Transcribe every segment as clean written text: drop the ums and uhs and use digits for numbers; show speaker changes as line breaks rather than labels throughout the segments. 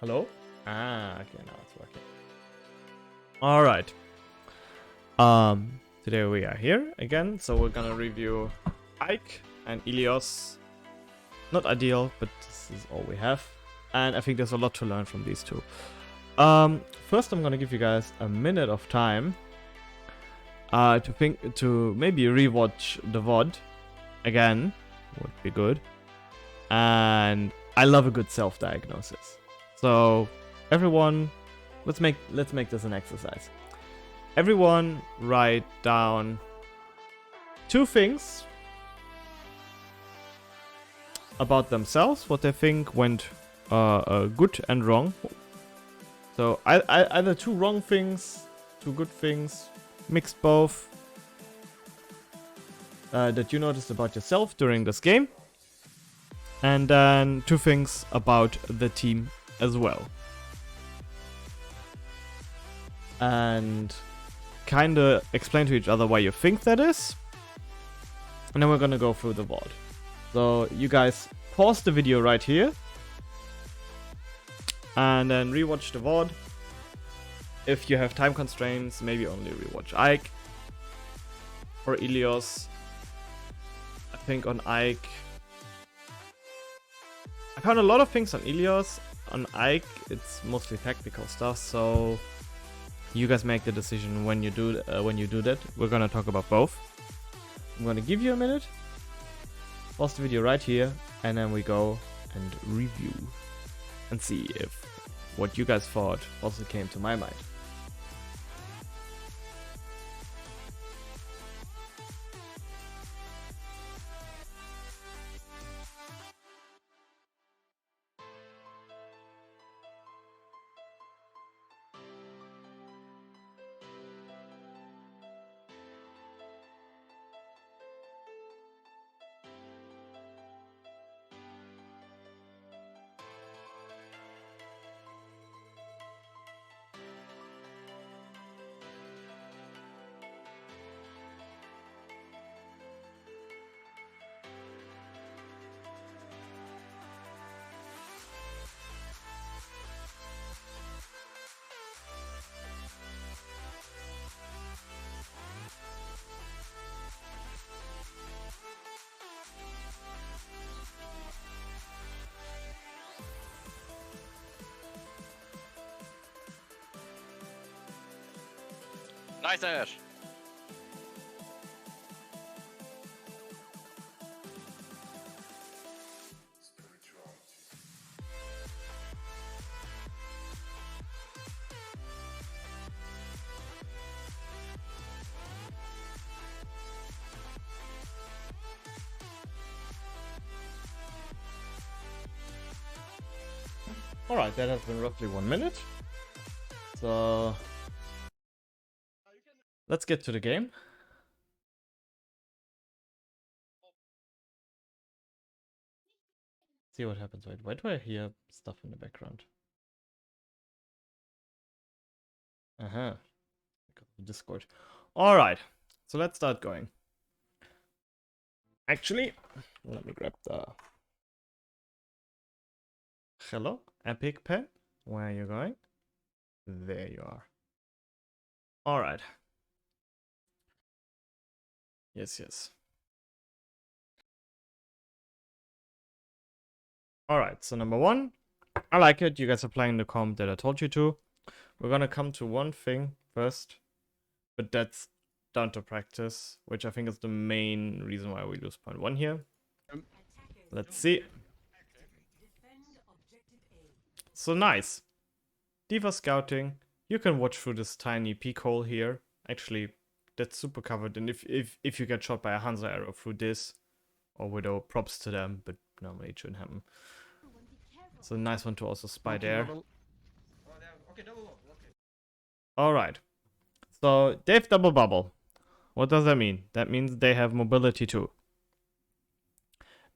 Hello? Ah, okay, now it's working. All right. Today we are here again, so we're gonna review Eich and Ilios. Not ideal, but this is all we have, and I think there's a lot to learn from these two. First, I'm gonna give you guys a minute of time to maybe rewatch the VOD again. Would be good. And I love a good self-diagnosis. So everyone, let's make this an exercise. Everyone write down 2 things about themselves, what they think went good and wrong. So either 2 wrong things, 2 good things, mixed both, that you noticed about yourself during this game. And then 2 things about the team as well. And kind of explain to each other why you think that is. And then we're going to go through the VOD. So you guys pause the video right here. And then rewatch the VOD. If you have time constraints, maybe only rewatch Eich or Ilios. I think on Eich, I found a lot of things on Ilios. On Eich, it's mostly tactical stuff, so you guys make the decision when you do that. We're gonna talk about both. I'm gonna give you a minute, pause the video right here, and then we go and review and see if what you guys thought also came to my mind.
Nice Ash.
Alright, that has been roughly 1 minute. So let's get to the game. See what happens. Wait, why do I hear stuff in the background? Uh-huh. Discord. Alright, so let's start going. Actually, let me grab the... Hello, Epic Pen. Where are you going? There you are. Alright. Yes. Alright, so number 1. I like it. You guys are playing the comp that I told you to. We're gonna come to one thing first. But that's down to practice, which I think is the main reason why we lose point 1 here. Let's see. So nice. Diva scouting. You can watch through this tiny peek hole here. Actually, that's super covered. And if you get shot by a Hanzo arrow through this or Widow, props to them, but normally it shouldn't happen. So nice one to also spy there. Alright. So they have double bubble. What does that mean? That means they have mobility too.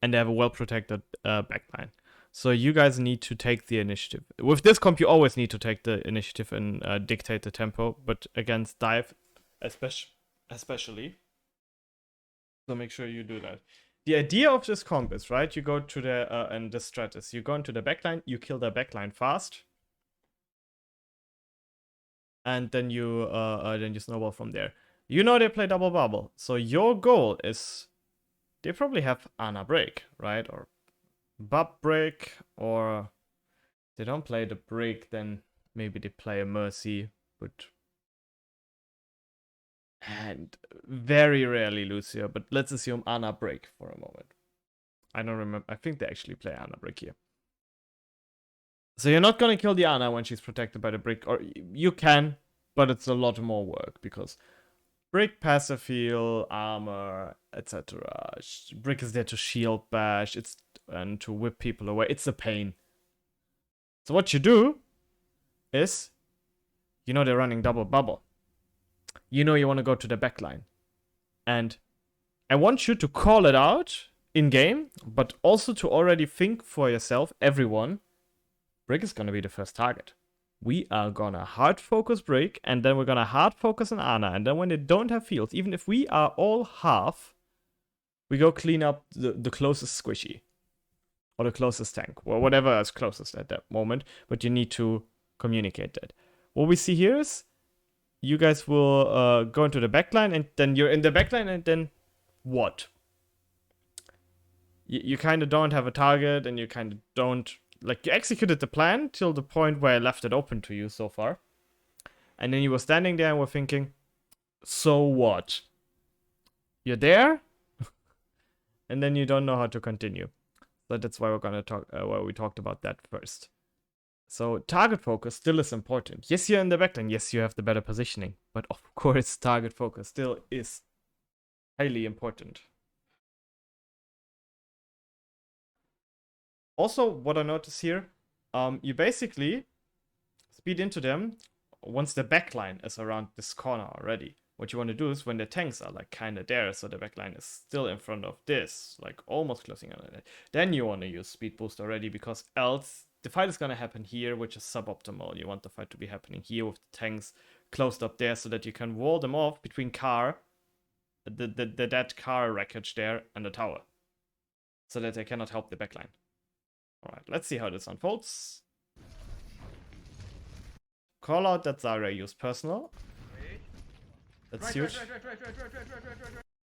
And they have a well-protected backline. So you guys need to take the initiative. With this comp, you always need to take the initiative and dictate the tempo. But against dive, especially. So make sure you do that. The idea of this comp is, right, you go to the, and this strat is, you go into the backline, you kill the backline fast, and then you snowball from there. You know they play double bubble, so your goal is they probably have Ana break, right? Or Bub break, or they don't play the break, then maybe they play a Mercy, but and very rarely Lucio. But let's assume Ana break for a moment. I don't remember. I think they actually play Ana break here. So you're not gonna kill the Ana when she's protected by the brick, or you can, but it's a lot more work because brick passive heal, armor, etc. Brick is there to shield bash, and to whip people away. It's a pain. So what you do is, you know they're running double bubble. You know you want to go to the backline, and I want you to call it out in game, but also to already think for yourself, everyone. Brick is gonna be the first target. We are gonna hard focus Brick, and then we're gonna hard focus on Ana, and then when they don't have fields, even if we are all half, we go clean up the closest squishy. Or the closest tank, or whatever is closest at that moment, but you need to communicate that. What we see here is, you guys will go into the backline, and then you're in the backline, and then what? You kind of don't have a target, and you kind of don't... Like, you executed the plan till the point where I left it open to you so far. And then you were standing there and were thinking, so what? You're there? And then you don't know how to continue. So that's why we're gonna talk, why we talked about that first. So target focus still is important. Yes, you're in the backline. Yes, you have the better positioning. But of course, target focus still is highly important. Also, what I notice here, you basically speed into them once the backline is around this corner already. What you want to do is when the tanks are like kind of there, so the backline is still in front of this, like almost closing on it. Then you want to use speed boost already, because else the fight is going to happen here, which is suboptimal. You want the fight to be happening here with the tanks closed up there, so that you can wall them off between the dead car wreckage there, and the tower, so that they cannot help the backline. Alright, let's see how this unfolds. Call out that Zarya used personal. That's huge.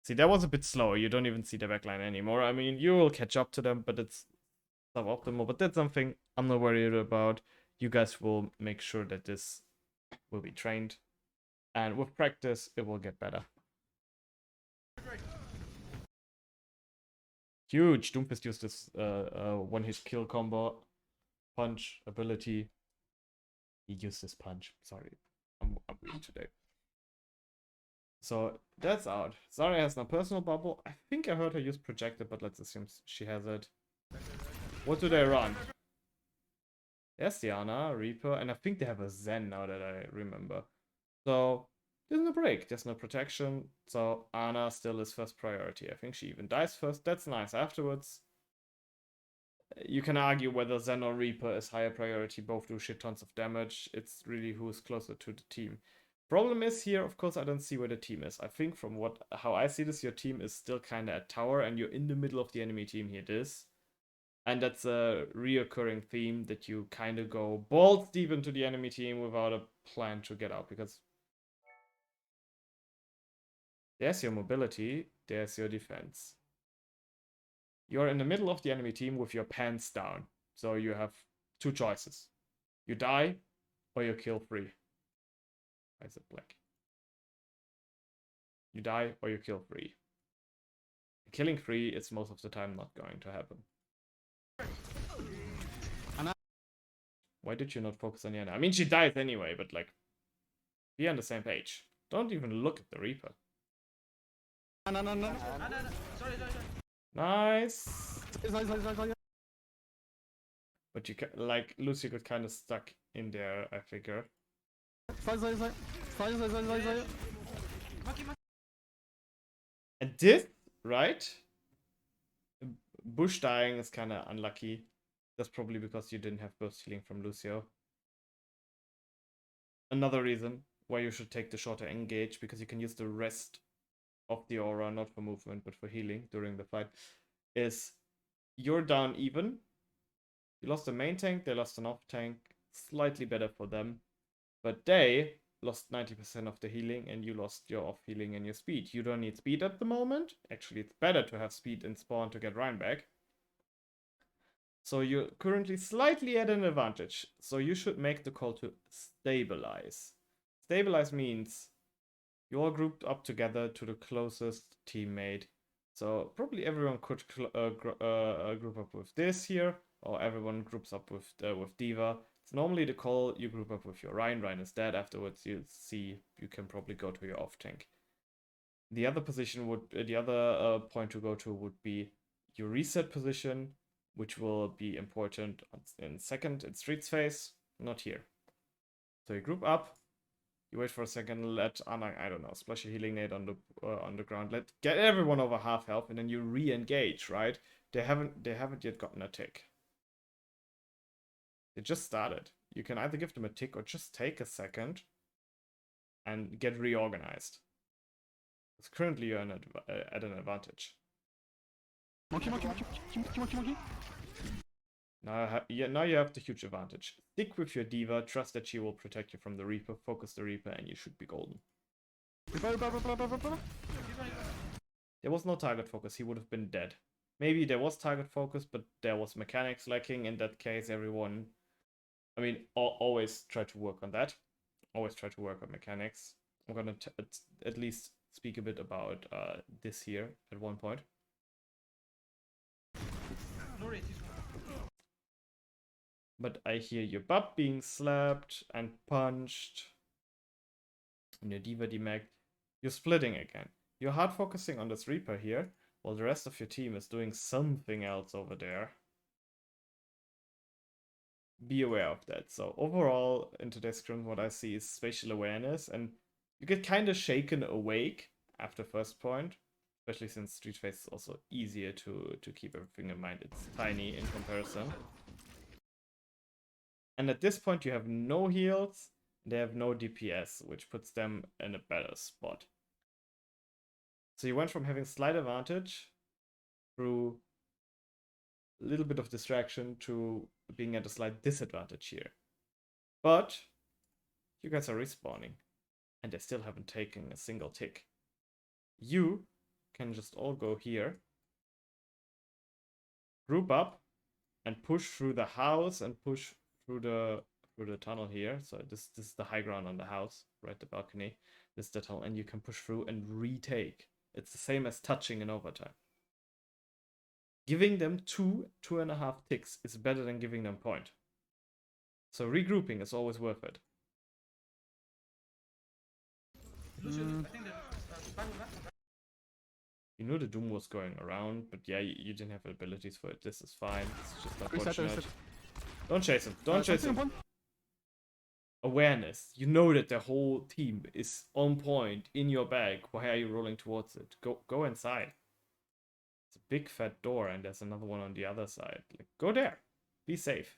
See, that was a bit slow. You don't even see the backline anymore. I mean, you will catch up to them, but it's suboptimal. But that's something I'm not worried about. You guys will make sure that this will be trained. And with practice, it will get better. Huge. Doomfist used this one-hit kill combo punch ability. He used this punch. Sorry. I'm weak today. So that's out. Zarya has no personal bubble. I think I heard her use projected, but let's assume she has it. What do they run? There's Diana, Reaper, and I think they have a Zen now that I remember. So there's no break, there's no protection. So Ana still is first priority. I think she even dies first. That's nice. Afterwards, you can argue whether Zen or Reaper is higher priority. Both do shit tons of damage. It's really who's closer to the team. Problem is here, of course, I don't see where the team is. I think from how I see this, your team is still kind of at tower, and you're in the middle of the enemy team here. And that's a reoccurring theme, that you kind of go balls deep into the enemy team without a plan to get out, because there's your mobility, there's your defense. You're in the middle of the enemy team with your pants down, so you have two choices. You die, or you kill free. Why is it black? You die, or you kill free. Killing free is most of the time not going to happen. Why did you not focus on Yana? I mean, she dies anyway, but like, be on the same page. Don't even look at the Reaper.
No. Sorry.
Nice.
Sorry.
But you can, like, Lucy got kind of stuck in there, I figure.
Sorry.
And this, right? Bush dying is kind of unlucky. That's probably because you didn't have burst healing from Lucio. Another reason why you should take the shorter engage, because you can use the rest of the aura, not for movement, but for healing during the fight, is you're down even. You lost the main tank, they lost an off tank. Slightly better for them. But they lost 90% of the healing and you lost your off healing and your speed. You don't need speed at the moment. Actually, it's better to have speed in spawn to get Ryan back. So you're currently slightly at an advantage. So you should make the call to stabilize. Stabilize means you're all grouped up together to the closest teammate. So probably everyone could group up with this here, or everyone groups up with D.Va. It's normally the call you group up with your Ryan. Ryan is dead. Afterwards, you see you can probably go to your off tank. The other position would the other point to go to would be your reset position, which will be important in second in Streets phase, not here. So you group up. You wait for a second, let Anang, I don't know, splash a healing nade on the ground, get everyone over half health, and then you re-engage, right? They haven't yet gotten a tick. They just started. You can either give them a tick or just take a second and get reorganized. Because currently you're at an advantage.
Monkey.
Now you have the huge advantage. Stick with your D.Va, trust that she will protect you from the Reaper, focus the Reaper, and you should be golden. There was no target focus, he would have been dead. Maybe there was target focus, but there was mechanics lacking. In that case, everyone... I mean, always try to work on that. Always try to work on mechanics. I'm gonna at least speak a bit about this here at one point. But I hear your butt being slapped and punched. And your D.Va demag. You're splitting again. You're hard focusing on this Reaper here, while the rest of your team is doing something else over there. Be aware of that. So overall, in today's scrim, what I see is spatial awareness, and you get kind of shaken awake after first point, especially since Street Phase is also easier to keep everything in mind. It's tiny in comparison. And at this point, you have no heals, they have no DPS, which puts them in a better spot. So you went from having slight advantage through a little bit of distraction to being at a slight disadvantage here. But you guys are respawning, and they still haven't taken a single tick. You can just all go here, group up, and push through the house and push through the tunnel here. So this is the high ground on the house, right? The balcony. This is the tunnel, and you can push through and retake. It's the same as touching in overtime. Giving them 2.5 ticks is better than giving them point. So regrouping is always worth it. You knew the Doom was going around, but yeah, you didn't have abilities for it. This is fine. It's just unfortunate. Don't chase him. Don't chase him. Awareness. You know that the whole team is on point in your bag. Why are you rolling towards it? Go inside. It's a big fat door and there's another one on the other side. Like, go there. Be safe.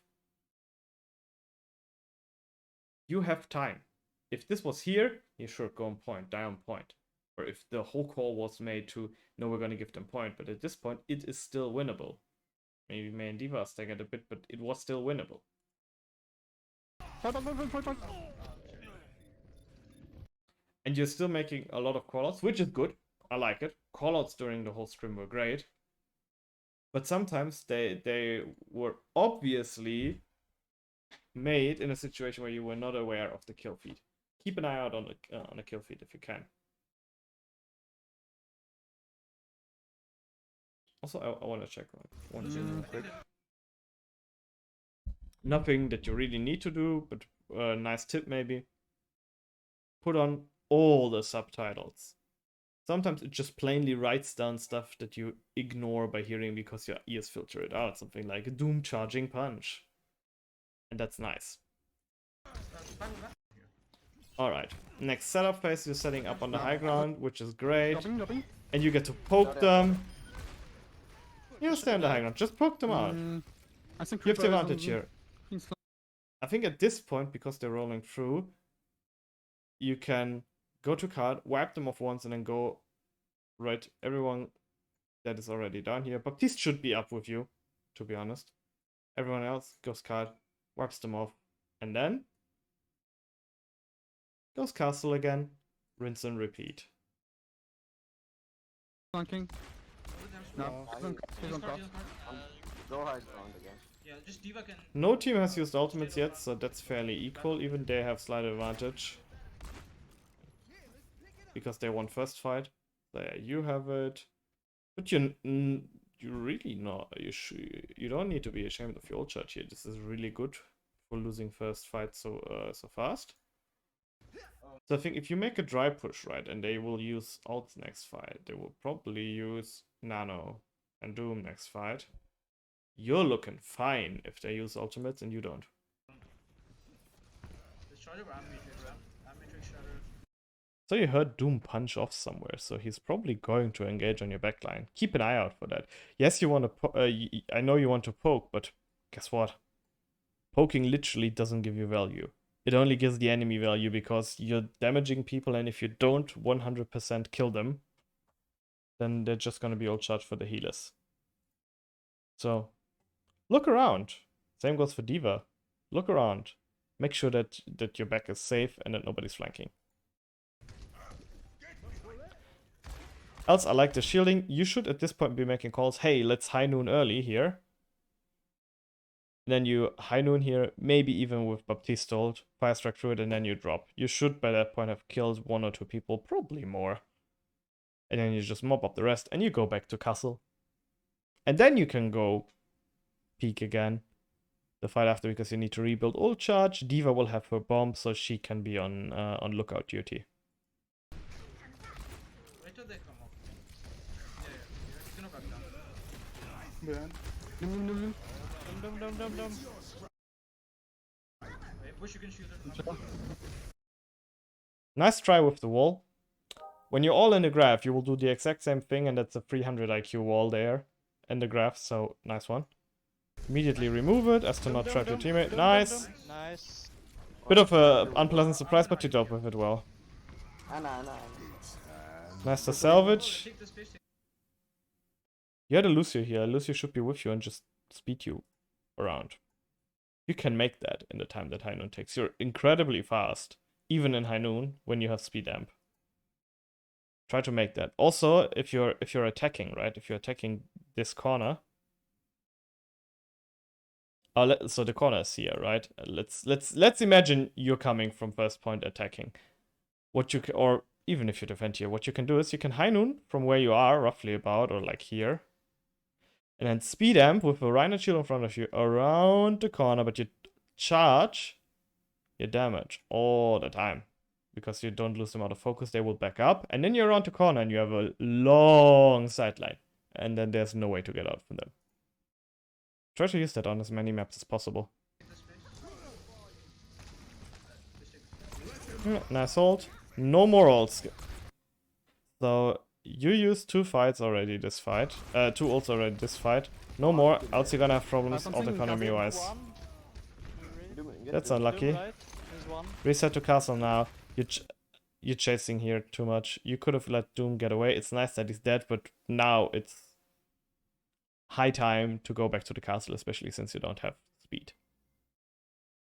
You have time. If this was here, you should go on point, die on point. Or if the whole call was made to, no, we're going to give them point. But at this point, it is still winnable. Maybe May and D.Va staggered a bit, but it was still winnable. And you're still making a lot of callouts, which is good. I like it. Callouts during the whole scrim were great. But sometimes they were obviously made in a situation where you were not aware of the kill feed. Keep an eye out on the kill feed if you can. Also, I want to check one thing real quick. Nothing that you really need to do, but a nice tip maybe. Put on all the subtitles. Sometimes it just plainly writes down stuff that you ignore by hearing because your ears filter it out. Something like a Doom charging punch. And that's nice. Alright, next setup phase, you're setting up on the high ground, which is great. And you get to poke them. You stay on the high ground, just poke them out. You have the advantage here. I think at this point, because they're rolling through, you can go to card, wipe them off once, and then go right. Everyone that is already down here. Baptiste should be up with you, to be honest. Everyone else goes card, wipes them off, and then Goes castle again. Rinse and repeat.
Flanking. No, he's on card.
Go high ground again.
Yeah, just Diva can.
No team has used ultimates yet, so that's fairly equal. Even they have slight advantage. Because they won first fight. There, you have it. But you really not. You don't need to be ashamed of your ult charge here. This is really good for losing first fight so fast. So I think if you make a dry push, right, and they will use ults next fight, they will probably use Nano and Doom next fight. You're looking fine if they use ultimates and you don't. So you heard Doom punch off somewhere, so he's probably going to engage on your backline. Keep an eye out for that. Yes, you want to. I know you want to poke, but guess what? Poking literally doesn't give you value. It only gives the enemy value because you're damaging people, and if you don't 100% kill them, then they're just gonna be all charged for the healers. So look around. Same goes for Diva. Look around. Make sure that your back is safe and that nobody's flanking. Else, I like the shielding. You should at this point be making calls. Hey, let's high noon early here. Then you high noon here, maybe even with Baptiste ult, fire strike through it, and then you drop. You should by that point have killed 1 or 2 people, probably more. And then you just mop up the rest and you go back to castle. And then you can go peek again the fight after because you need to rebuild ult charge. Diva will have her bomb, so she can be on lookout duty.
Wait till they come up. Yeah. He's gonna back down.
Behind. Dum.
Wait, push, you can shoot it.
Nice try with the wall. When you're all in the graph, you will do the exact same thing, and that's a 300 IQ wall there in the graph, so nice one. Immediately remove it as to not trap your teammate. Nice.
Nice.
Bit of a unpleasant surprise, but you dealt with it well.
Anna.
Nice to salvage.
Take the space.
You had a Lucio here. Lucio should be with you and just speed you around. You can make that in the time that High Noon takes. You're incredibly fast, even in High Noon when you have speed amp. Try to make that. Also, if you're attacking, right? If you're attacking this corner. So the corner is here, right? Let's imagine you're coming from first point attacking. Or even if you defend here, what you can do is you can High Noon from where you are, roughly about, or like here. And then speed amp with a Rhino shield in front of you around the corner, but you charge your damage all the time. Because you don't lose them out of focus, they will back up. And then you're around the corner and you have a long sideline. And then there's no way to get out from them. Try to use that on as many maps as possible. Nice ult. No more ults. So you used 2 fights already this fight. 2 ults already this fight. No more, else you're gonna have problems ult economy wise. That's unlucky. Reset to castle now. You're chasing here too much. You could have let Doom get away. It's nice that he's dead, but now it's high time to go back to the castle, especially since you don't have speed.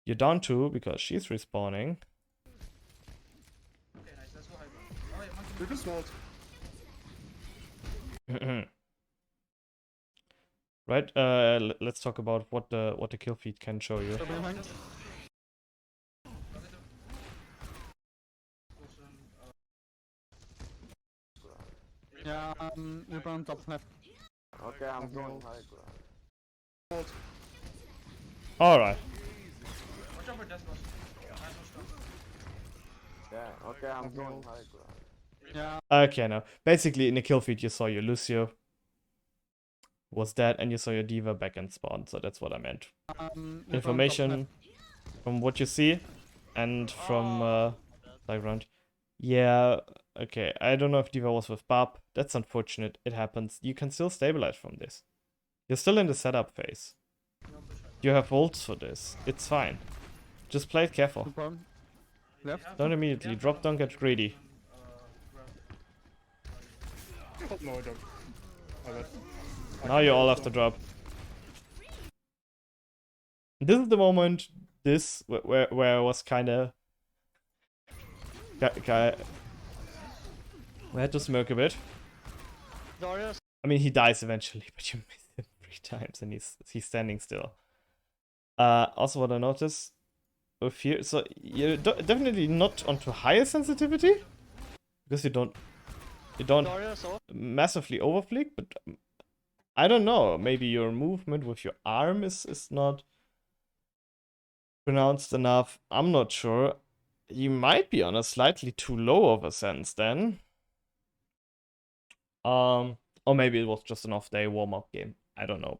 You're down 2 because she's respawning.
Okay, nice. Let's go high. Oh, yeah, monkey.
They're just small.
Right, let's talk about what the kill feed can show you.
Yeah, you're on top left.
Okay, I'm going high ground.
Alright.
Watch out for death boss. Nice one, strong.
Yeah, okay, I'm going high ground.
Yeah.
Okay, now basically in the kill feed you saw your Lucio was dead and you saw your Diva back and spawn, so that's what I meant. Information from what you see and from background. Yeah, okay, I don't know if Diva was with Barb. That's unfortunate, it happens. You can still stabilize from this. You're still in the setup phase. You have ults for this, it's fine. Just play it careful.
Left.
Don't immediately drop, don't get greedy.
Oh, no, I don't. I bet.
Now you all have to drop. This is the moment where I was kinda guy. We had to smirk a bit.
Darius.
I mean, he dies eventually, but you miss him 3 times and he's standing still. Also, what I noticed with here, so you're definitely not onto higher sensitivity because you don't
Darius off.
massively overflick, but I don't know. Maybe your movement with your arm is not pronounced enough. I'm not sure. You might be on a slightly too low of a sense then. Or maybe it was just an off-day warm-up game. I don't know.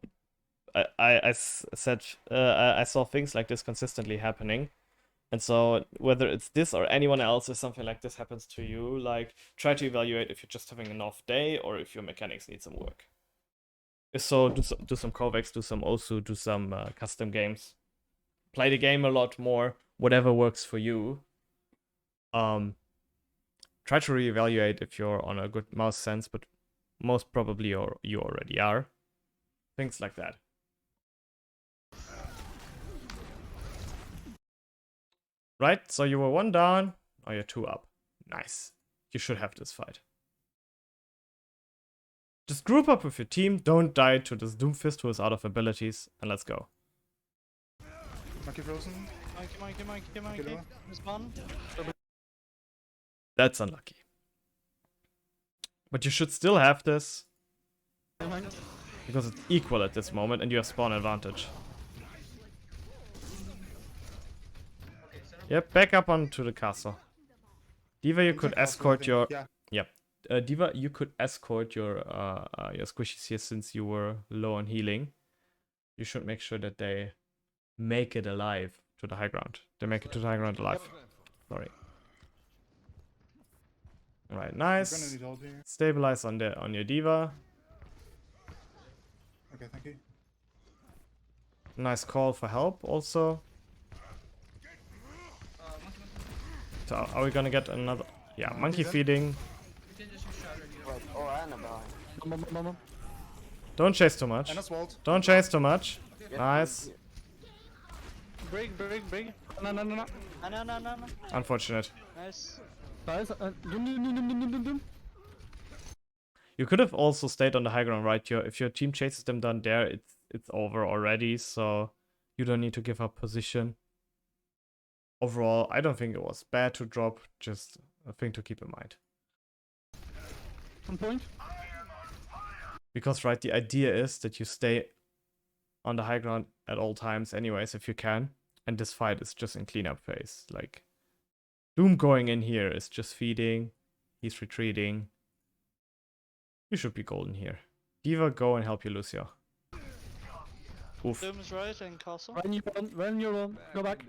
I saw things like this consistently happening. And so whether it's this or anyone else or something like this happens to you, like try to evaluate if you're just having an off day or if your mechanics need some work. If so, do some Kovacs, do some Osu, do some custom games. Play the game a lot more, whatever works for you. Try to reevaluate if you're on a good mouse sense, but most probably you already are. Things like that. Right, so you were 1 down, or you're 2 up. Nice. You should have this fight. Just group up with your team, don't die to this Doomfist who is out of abilities, and let's go.
Monkey frozen.
Monkey. Respawn.
That's unlucky. But you should still have this, because it's equal at this moment, and you have spawn advantage. Yep, back up onto the castle. Diva, you could escort your...
Yeah.
Yep. Diva, you could escort your squishies here since you were low on healing. You should make sure that they make it alive to the high ground. They make it to the high ground alive. Sorry. Alright, nice. Stabilize on your Diva.
Okay, thank you.
Nice call for help also. So are we gonna get another... Yeah, monkey feeding.
You can just use shatter here.
Right. Oh, Anna behind.
Don't chase too much.
And a walled.
Don't chase too much.
Get
Nice.
here.
Break. No.
No.
Unfortunate.
Nice.
Guys, doom.
You could have also stayed on the high ground, right? If your team chases them down there, it's over already, so you don't need to give up position. Overall, I don't think it was bad to drop, just a thing to keep in mind.
On point.
Because, right, the idea is that you stay on the high ground at all times anyways, if you can. And this fight is just in cleanup phase. Like, Doom going in here is just feeding. He's retreating. You should be golden here. Diva, go and help your Lucio. Oof.
Doom is right in castle.
When you're on, go back.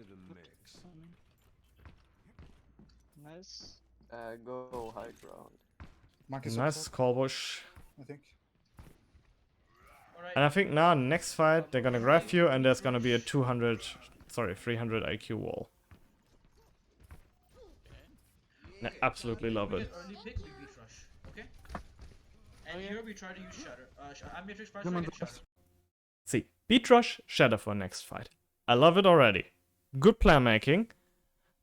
Nice. Go high ground.
Monkey's
Nice call, Bush.
I think.
And I think now, next fight, they're gonna grab you, and there's gonna be a 300 IQ wall. I absolutely love it.
Early pick, we beat rush, okay? And here we try to use shatter. I'm Matrix first, so I get shatter.
See, beat rush, shatter for next fight. I love it already. Good plan making.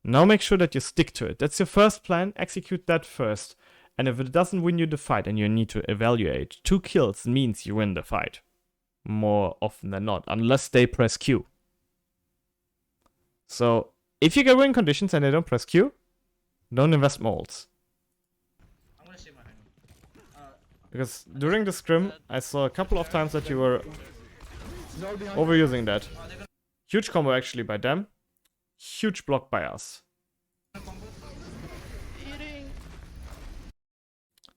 Now make sure that you stick to it. That's your first plan, execute that first. And if it doesn't win you the fight and you need to evaluate, 2 kills means you win the fight. More often than not, unless they press Q. So, if you get win conditions and they don't press Q, don't invest molds.
I'm gonna save my hand.
Because during the scrim, I saw a couple of times that you were overusing that. Huge combo actually by them. Huge block by us.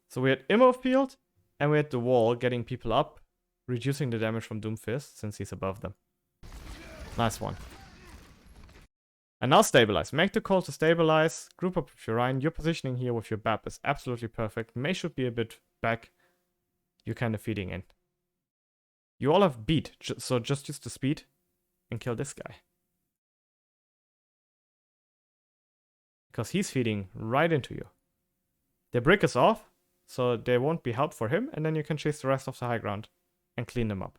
So we had Immo field, and we had the wall getting people up, reducing the damage from Doomfist since he's above them. Nice one. And now stabilize. Make the call to stabilize. Group up with your Ryan. Your positioning here with your BAP is absolutely perfect. May should be a bit back. You're kind of feeding in. You all have beat, so just use the speed and kill this guy. Because he's feeding right into you. They break us off, so there won't be help for him, and then you can chase the rest of the high ground and clean them up.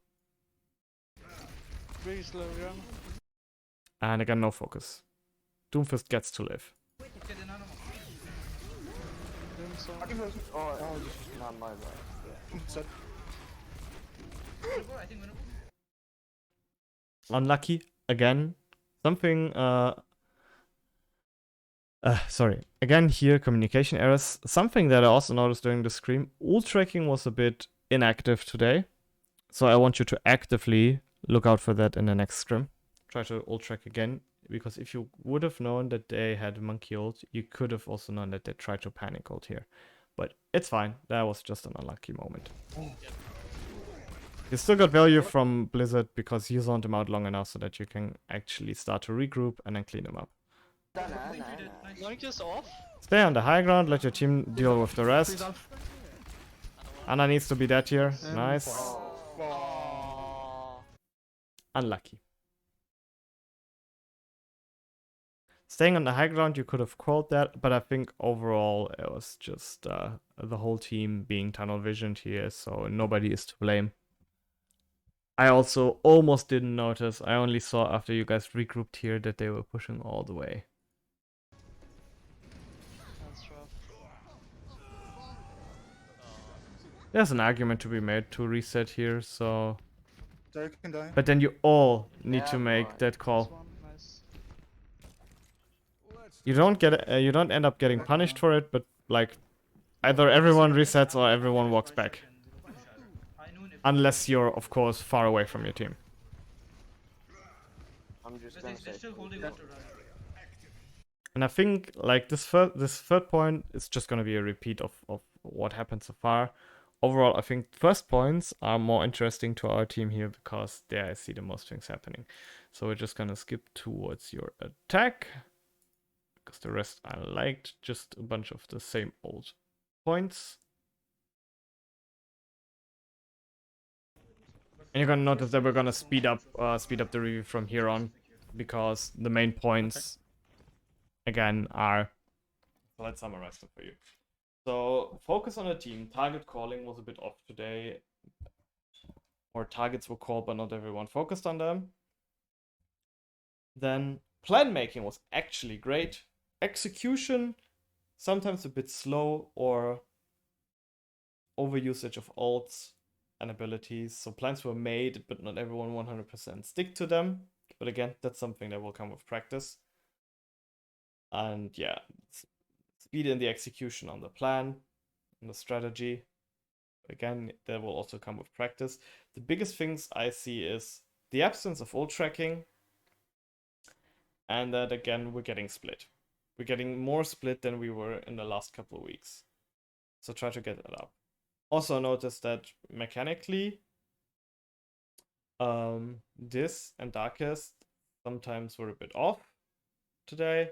Very slow run.
And again, no focus. Doomfist gets to live.
Okay, then I don't know.
so.
Oh, this is not my bad.
So,
Winnable, I think winnable.
Unlucky again. Something. Sorry. Again, here communication errors. Something that I also noticed during the stream. Ult tracking was a bit inactive today, so I want you to actively look out for that in the next scrim. Try to ult track again, because if you would have known that they had monkey ult, you could have also known that they tried to panic ult here. But it's fine. That was just an unlucky moment. You still got value from Blizzard because you zoned them out long enough so that you can actually start to regroup and then clean them up.
Nice.
Link is off.
Stay on the high ground, let your team deal with the rest. Anna needs to be dead here. Nice. Unlucky. Staying on the high ground, you could have called that, but I think overall it was just the whole team being tunnel visioned here, so nobody is to blame. I also almost didn't notice. I only saw after you guys regrouped here that they were pushing all the way.
That's rough.
There's an argument to be made to reset here, so...
Derek can die.
But then you all need
Yeah,
to make
boy.
that call.
One, nice.
You don't end up getting punished for it, but like either everyone resets or everyone walks back. Unless you're, of course, far away from your team.
I'm just
But
gonna
they're
say.
still holding water run.
And I think like this third point is just gonna be a repeat of what happened so far. Overall, I think first points are more interesting to our team here because there I see the most things happening. So we're just gonna skip towards your attack. Because the rest I liked, just a bunch of the same old points. And you're gonna notice that we're gonna speed up the review from here on, because the main points again are. So let's summarize them for you. So focus on the team. Target calling was a bit off today, or targets were called, but not everyone focused on them. Then plan making was actually great. Execution sometimes a bit slow or overusage of ults and abilities. So plans were made, but not everyone 100% stick to them. But again, that's something that will come with practice. And yeah, speed in the execution on the plan, on the strategy. Again, that will also come with practice. The biggest things I see is the absence of ult tracking. And that again, we're getting split. We're getting more split than we were in the last couple of weeks. So try to get that up. Also notice that mechanically, this and Darkest sometimes were a bit off today.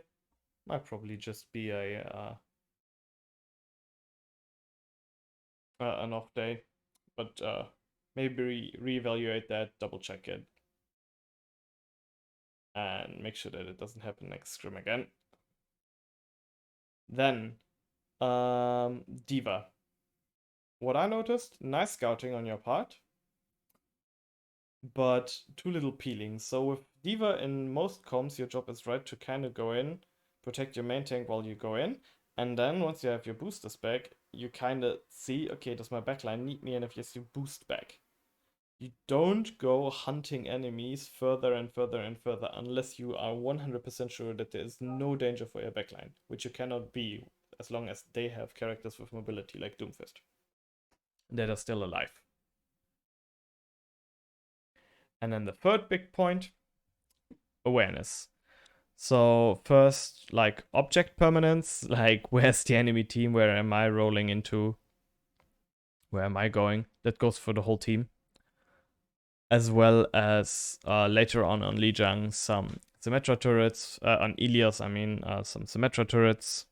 Might probably just be a an off day, but maybe reevaluate that, double check it, and make sure that it doesn't happen next scrim again. Then, Diva. What I noticed, nice scouting on your part, but too little peeling. So with Diva in most comps, your job is right to kind of go in, protect your main tank while you go in, and then once you have your boosters back, you kind of see, okay, does my backline need me, and if yes, you boost back. You don't go hunting enemies further and further and further unless you are 100% sure that there is no danger for your backline, which you cannot be as long as they have characters with mobility like Doomfist that are still alive. And then the third big point, awareness. So first, like object permanence, like where's the enemy team, where am I rolling into, where am I going? That goes for the whole team. As well as later on Lijiang, some Symmetra turrets, on Ilios, I mean, some Symmetra turrets.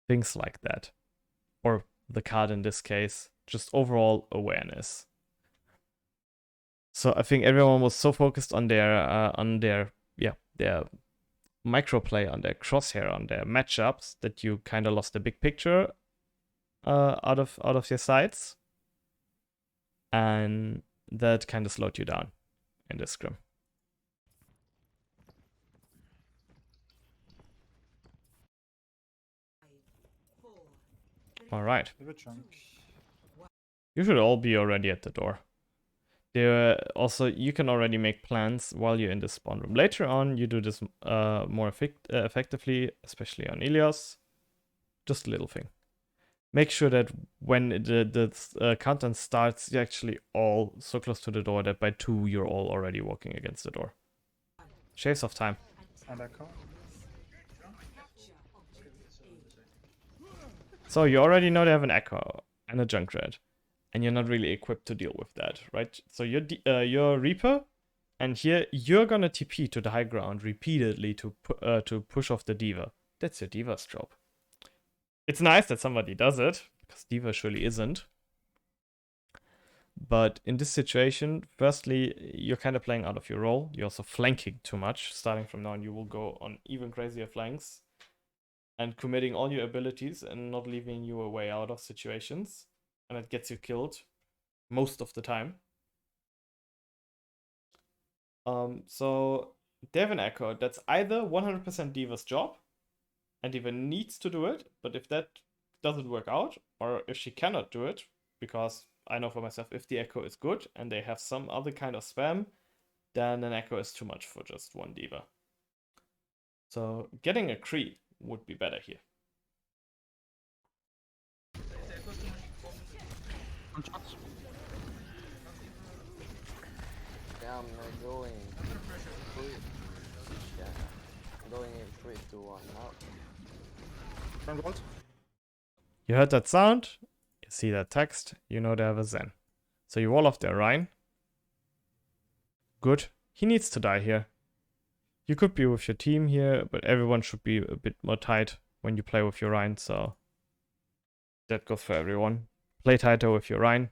Things like that. Or the card in this case, just overall awareness. So I think everyone was so focused on their microplay, on their crosshair, on their matchups, that you kind of lost the big picture out of your sights, and that kind of slowed you down in this scrim. Alright.
Give a chunk.
You should all be already at the door. There also, you can already make plans while you're in the spawn room. Later on, you do this more effectively, especially on Ilios. Just a little thing. Make sure that when the countdown starts, you're actually all so close to the door that by 2 you're all already walking against the door. Shaves off time.
And echo.
So you already know they have an Echo and a Junkrat, and you're not really equipped to deal with that, right? So you're Reaper, and here you're gonna TP to the high ground repeatedly to push off the Diva. That's your Diva's job. It's nice that somebody does it, because Diva surely isn't. But in this situation, firstly, you're kind of playing out of your role. You're also flanking too much. Starting from now on, you will go on even crazier flanks and committing all your abilities and not leaving you a way out of situations. And it gets you killed most of the time. So they have an Echo. That's either 100% Diva's job, and Diva needs to do it, but if that doesn't work out, or if she cannot do it, because I know for myself, if the Echo is good and they have some other kind of spam, then an Echo is too much for just one Diva. So getting a Cree would be better here.
One shot.
Yeah, I'm going. Three. Yeah, I'm going in 3, 2, 1 now.
Turn gold.
You heard that sound, you see that text, you know they have a Zen. So you wall off their Rhine. Good. He needs to die here. You could be with your team here, but everyone should be a bit more tight when you play with your Rhine, so that goes for everyone. Play tighter with your Rhine,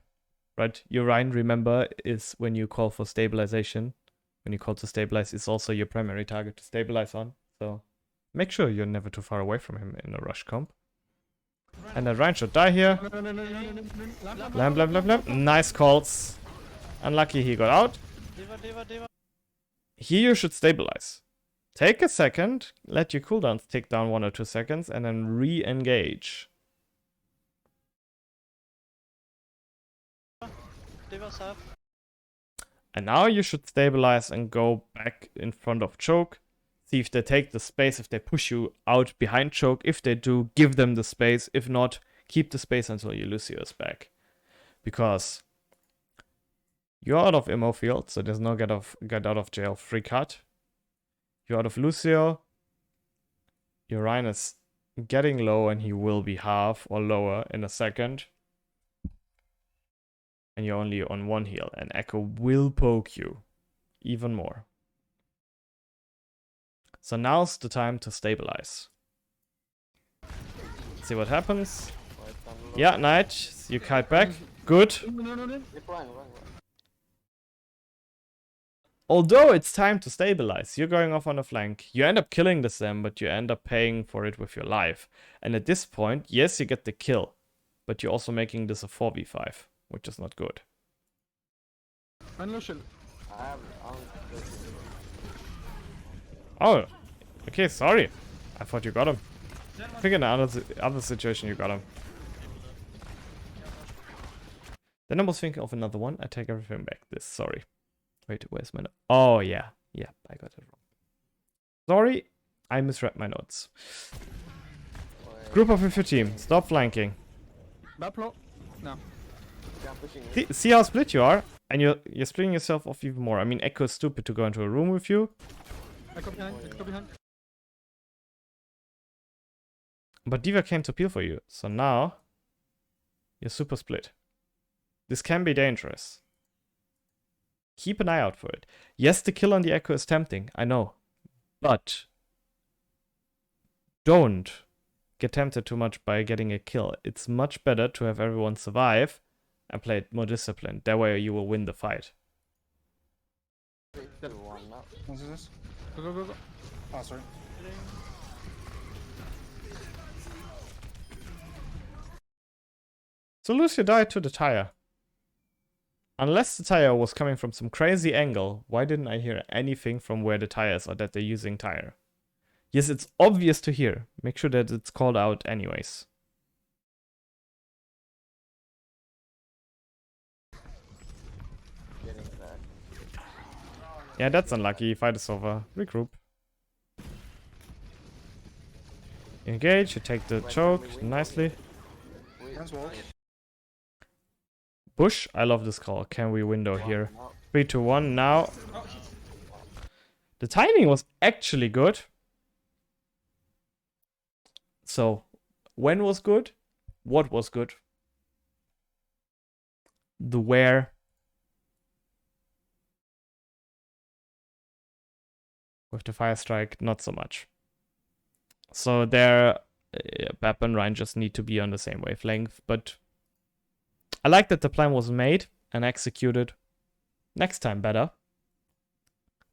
right? Your Rhine, remember, is when you call for stabilization. When you call to stabilize, it's also your primary target to stabilize on, so make sure you're never too far away from him in a rush comp. And then Rhine should die here. Lamb. Nice calls. Unlucky he got out. Here you should stabilize. Take a second, let your cooldowns tick down 1 or 2 seconds, and then re-engage. And now you should stabilize and go back in front of Choke. See if they take the space, if they push you out behind Choke. If they do, give them the space. If not, keep the space until Ilios is back. Because you're out of MO field, so there's no get out of jail free cut. You're out of Lucio. Your Rhine is getting low and he will be half or lower in a second. And you're only on 1 heal, and Echo will poke you even more. So now's the time to stabilize. See what happens. Yeah, Knight, you kite back. Good. Although it's time to stabilize, you're going off on a flank. You end up killing the Sam, but you end up paying for it with your life. And at this point, yes, you get the kill, but you're also making this a 4v5, which is not good. Oh, okay, sorry. I thought you got him. I think in the other situation you got him. Then I was thinking of another one. I take everything back. Sorry. Wait, where's my note? Oh, yeah. Yeah, I got it wrong. Sorry, I misread my notes. Group up with your team. Stop flanking.
Baplo. No.
See how split you are? And you're splitting yourself off even more. I mean, Echo is stupid to go into a room with you.
Echo behind. Echo behind.
But Diva came to peel for you. So now, you're super split. This can be dangerous. Keep an eye out for it. Yes, the kill on the Echo is tempting, I know. But don't get tempted too much by getting a kill. It's much better to have everyone survive and play it more disciplined. That way you will win the fight.
What's this? Go. Oh, sorry.
So Lucio died to the tire. Unless the tire was coming from some crazy angle, why didn't I hear anything from where the tire is or that they're using tire? Yes, it's obvious to hear. Make sure that it's called out anyways. Yeah, that's unlucky. Fight is over. Regroup. Engage. You take the
Wait,
choke
can we win
nicely.
Friends wall.
Bush. I love this call. Can we window here?
Now.
3, 2, 1. Now.
Oh, shit.
The timing was actually good. So, when was good? What was good? The where. With the fire strike, not so much. So there, Bap and Ryan just need to be on the same wavelength. But I like that the plan was made and executed. Next time better.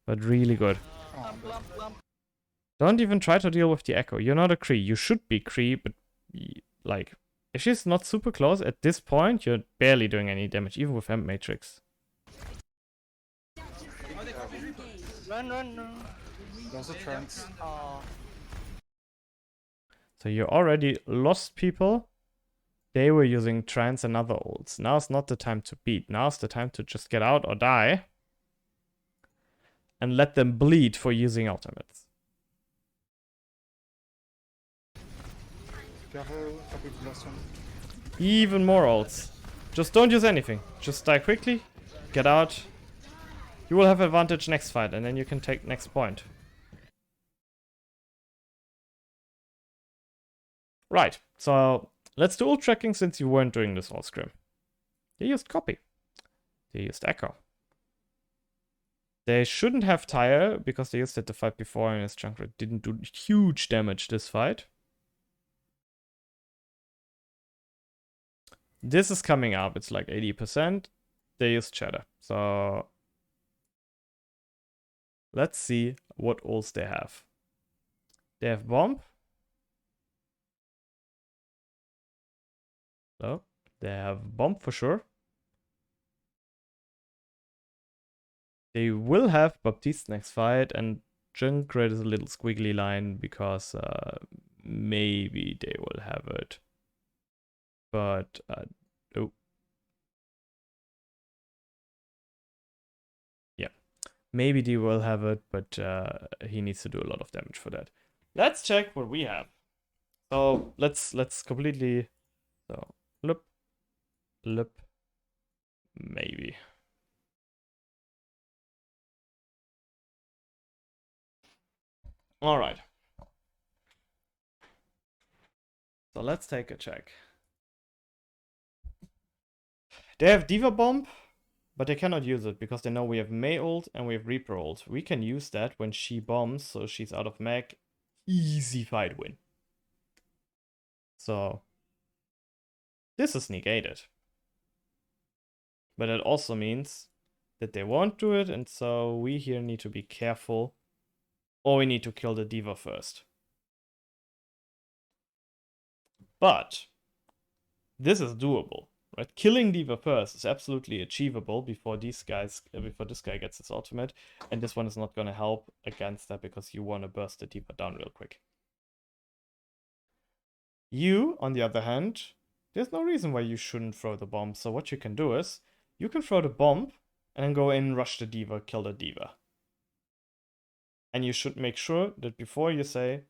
But really good. Don't even try to deal with the echo. You're not a Kree. You should be Kree, but like, if she's not super close at this point, you're barely doing any damage, even with Amp Matrix.
Oh, they copied Reaper.
Run.
There's a trance.
So you already lost people. They were using trance and other ults. Now it's not the time to beat. Now it's the time to just get out or die. And let them bleed for using ultimates.
Careful, copy the last one.
Even more ults. Just don't use anything. Just die quickly. Get out. You will have advantage next fight, and then you can take next point. Right, so let's do ult tracking since you weren't doing this all scrim. They used copy. They used echo. They shouldn't have tire because they used it the fight before and his jungler didn't do huge damage this fight. This is coming up. It's like 80%. They use Cheddar. So let's see what ults they have. They have Bomb. So they have Bomb for sure. They will have Baptiste next fight, and Junkrat is a little squiggly line because maybe they will have it. But, oh. Yeah. Maybe they will have it, but he needs to do a lot of damage for that. Let's check what we have. So, let's completely... So, loop, maybe. All right. So let's take a check. They have Diva Bomb, but they cannot use it because they know we have Mei ult and we have Reaper ult. We can use that when she bombs, so she's out of mag. Easy fight win. So this is negated. But it also means that they won't do it, and so we here need to be careful. Or we need to kill the Diva first. But this is doable, right? Killing Diva first is absolutely achievable before this guy gets his ultimate, and this one is not going to help against that because you want to burst the Diva down real quick. You, on the other hand, there's no reason why you shouldn't throw the bomb. So what you can do is you can throw the bomb and then go in, rush the Diva, kill the Diva. And you should make sure that before you say,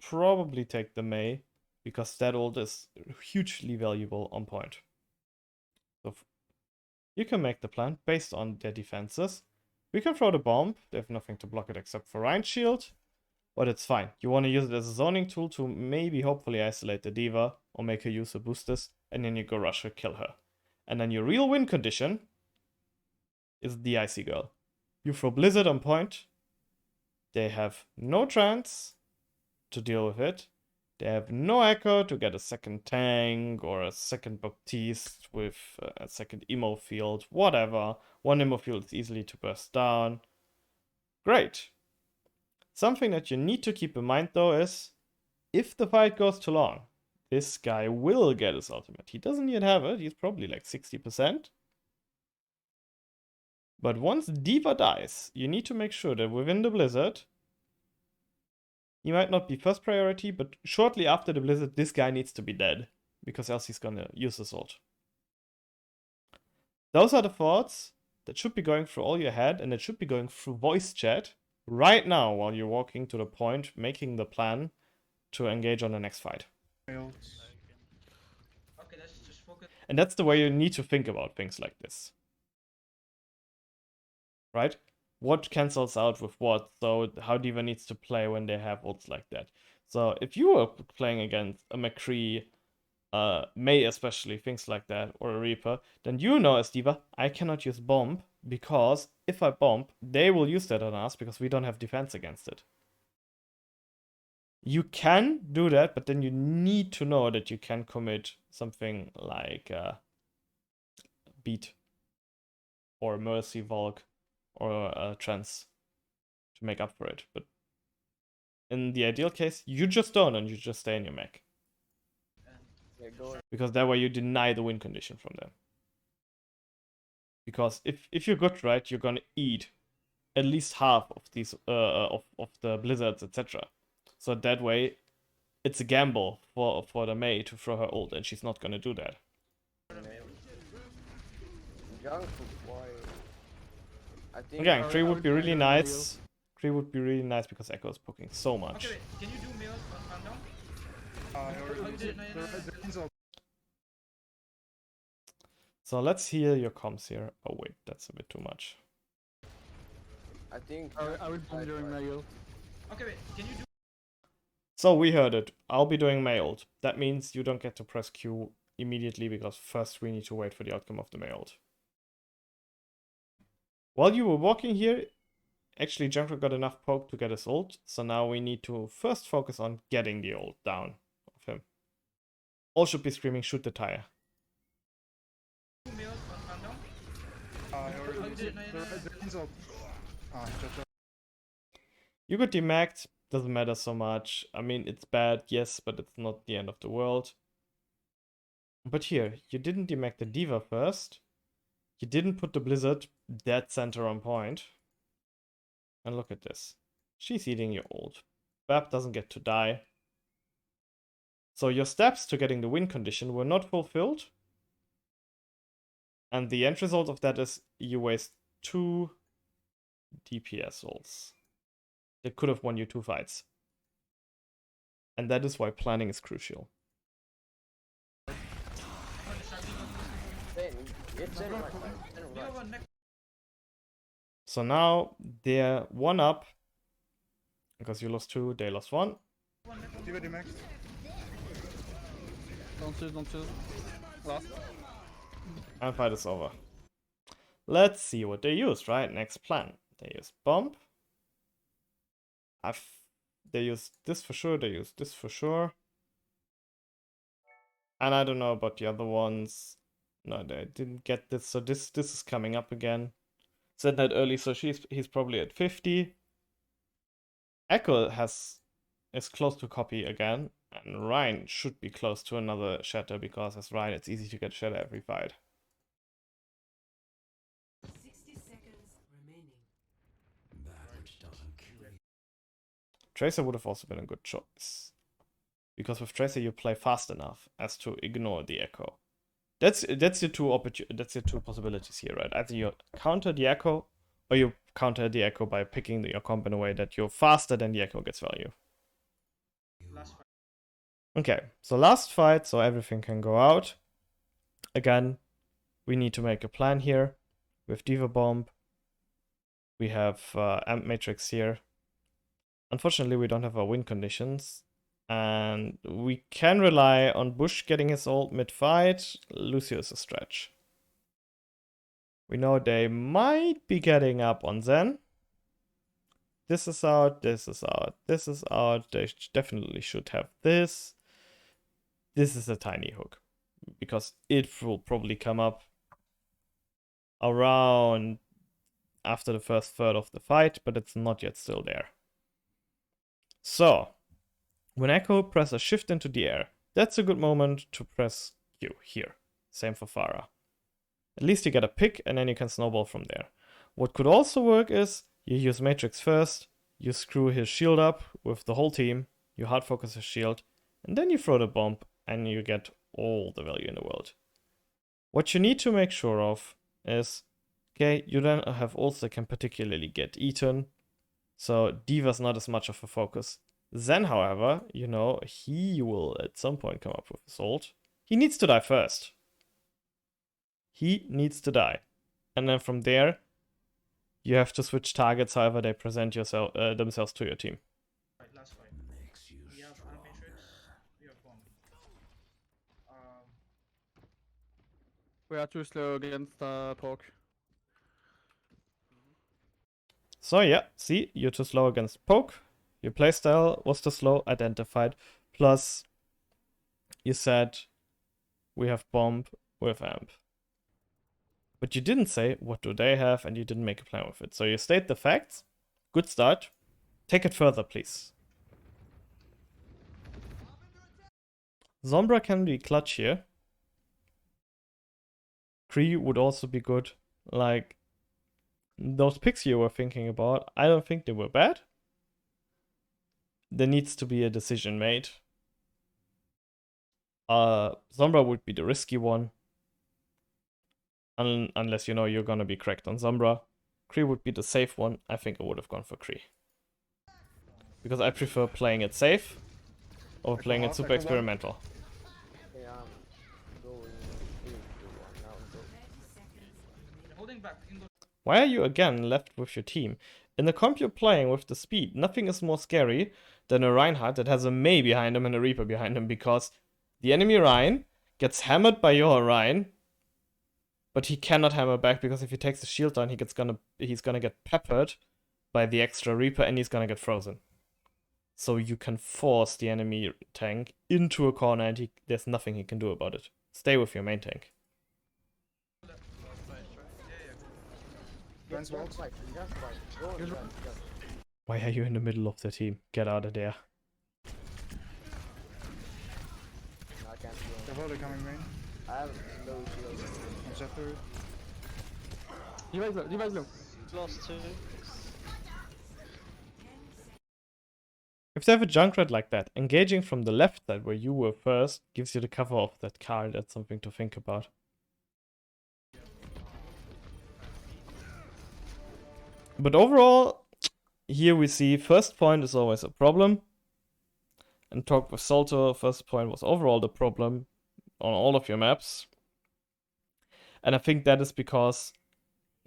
probably take the Mei, because that ult is hugely valuable on point. So you can make the plan based on their defenses. We can throw the bomb. They have nothing to block it except for Ryan's shield. But it's fine. You want to use it as a zoning tool to maybe hopefully isolate the Diva or make her use her boosters. And then you go rush her, kill her. And then your real win condition is the Icy Girl. You throw Blizzard on point. They have no trance to deal with it. They have no echo to get a second tank or a second Baptiste with a second emo field, whatever. One emo field is easily to burst down. Great. Something that you need to keep in mind though is, if the fight goes too long, this guy will get his ultimate. He doesn't yet have it, he's probably like 60%. But once Diva dies, you need to make sure that within the Blizzard, he might not be first priority, but shortly after the Blizzard, this guy needs to be dead, because else he's gonna use his ult. Those are the thoughts. that should be going through all your head, and it should be going through voice chat right now while you're walking to the point, making the plan to engage on the next fight.
Failed.
Okay, let's just focus.
And that's the way you need to think about things like this. Right? What cancels out with what? So how D.Va needs to play when they have ults like that. So if you were playing against a McCree, May especially, things like that, or a Reaper, then you know as D.Va, I cannot use bomb, because if I bomb, they will use that on us because we don't have defense against it. You can do that, but then you need to know that you can commit something like Beat or Mercy Volk or Trance to make up for it. But in the ideal case, you just don't, and you just stay in your mech. Because that way you deny the win condition from them. Because if you're good, right, you're gonna eat at least half of these of the blizzards, etc. So that way, it's a gamble for the Mei to throw her ult, and she's not gonna do that. Again, Kree would be really nice. Kree would be really nice because Echo is poking so much.
Okay, wait, can you do mail on down?
So let's hear your comms here. Oh wait, that's a bit too much.
I think
I will bomb during my ult.
Okay, wait, can you do?
So we heard it. I'll be doing Mei ult. That means you don't get to press Q immediately because first we need to wait for the outcome of the Mei ult. While you were walking here, actually Junkrat got enough poke to get his ult, so now we need to first focus on getting the ult down of him. All should be screaming, shoot the tire.
Mail on down?
You got demacked, doesn't matter so much. I mean, it's bad, yes, but it's not the end of the world. But here, you didn't demack the D.Va first. You didn't put the Blizzard dead center on point. And look at this. She's eating your ult. Bab doesn't get to die. So your steps to getting the win condition were not fulfilled. And the end result of that is you waste 2 DPS ults. They could have won you 2 fights. And that is why planning is crucial. So now they're 1 up. Because you lost 2, they lost 1.
Don't choose. Last.
And fight is over. Let's see what they used, right? Next plan. They used bomb. They used this for sure, they used this for sure. And I don't know about the other ones. No, they didn't get this, so this is coming up again. Said that early, so he's probably at 50. Echo is close to copy again, and Ryan should be close to another shatter because as Ryan it's easy to get shatter every fight.
60 seconds remaining.
Tracer would have also been a good choice. Because with Tracer you play fast enough as to ignore the Echo. That's your two possibilities here, right? Either you counter the Echo, or you counter the Echo by picking your comp in a way that you're faster than the Echo gets value. Okay, so last fight, so everything can go out. Again, we need to make a plan here. With D.Va Bomb, we have Amp Matrix here. Unfortunately, we don't have our win conditions. And we can rely on Bush getting his ult mid-fight. Lucio is a stretch. We know they might be getting up on Zen. This is out, this is out, this is out. They definitely should have this. This is a tiny hook. Because it will probably come up around after the first third of the fight, but it's not yet still there. So, when Echo presses shift into the air, that's a good moment to press Q here. Same for Pharah. At least you get a pick and then you can snowball from there. What could also work is you use Matrix first, you screw his shield up with the whole team, you hard focus his shield, and then you throw the bomb and you get all the value in the world. What you need to make sure of is Okay, you then have also can particularly get eaten. So Diva's not as much of a focus. Zen, however, you know, he will at some point come up with his ult. He needs to die first. He needs to die. And then from there, you have to switch targets however they present themselves to your team.
Right, last fight. We have Matrix, we have Bomb.
We are too slow against Pork.
So yeah, see, you're too slow against poke. Your playstyle was too slow, identified. Plus, you said we have bomb with amp. But you didn't say what do they have and you didn't make a plan with it. So you state the facts. Good start. Take it further, please. Sombra can be clutch here. Kree would also be good. Like, those picks you were thinking about, I don't think they were bad. There needs to be a decision made. Sombra would be the risky one. Unless you know you're gonna be cracked on Sombra. Kree would be the safe one. I think I would have gone for Kree. Because I prefer playing it safe over playing it super experimental.
Yeah, I'm going 3 to 1 now. So
30 seconds remaining.
Holding back, we can go.
Why are you again left with your team? In the comp you're playing with the speed, nothing is more scary than a Reinhardt that has a Mei behind him and a Reaper behind him, because the enemy Rein gets hammered by your Rein, but he cannot hammer back because if he takes the shield down, he's gonna get peppered by the extra Reaper and he's gonna get frozen. So you can force the enemy tank into a corner and there's nothing he can do about it. Stay with your main tank.
just fight, just fight. Go on, just.
Why are you in the middle of the team? Get out of there.
No, I can't go.
They're probably coming main.
I have no shield.
I'm set through.
Device low.
Lost 2.
If they have a Junkrat like that, engaging from the left side where you were first gives you the cover of that car. That's something to think about. But overall, here we see first point is always a problem. And talk with Salto, first point was overall the problem on all of your maps. And I think that is because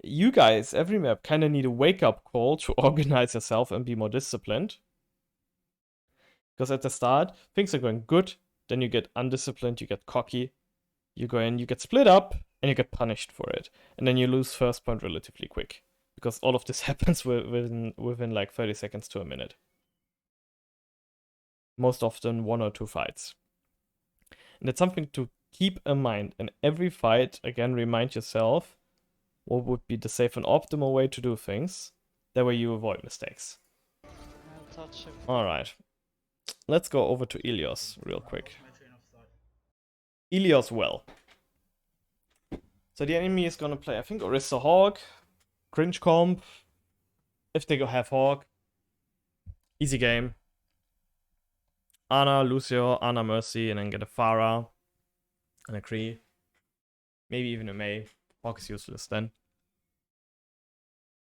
you guys, every map, kind of need a wake-up call to organize yourself and be more disciplined. Because at the start, things are going good, then you get undisciplined, you get cocky, you go in, you get split up, and you get punished for it. And then you lose first point relatively quick. Because all of this happens within like 30 seconds to a minute. Most often 1 or 2 fights. And it's something to keep in mind. In every fight, again, remind yourself what would be the safe and optimal way to do things. That way you avoid mistakes.
I'll touch him.
Alright. Let's go over to Ilios real quick.
My train of thought.
Ilios well. So the enemy is gonna play, I think, Orisa Hawk, Cringe Comp. If they go have Hawk, easy game. Ana, Lucio, Ana, Mercy, and then get a Pharah and a Kree. Maybe even a Mei. Hawk is useless then.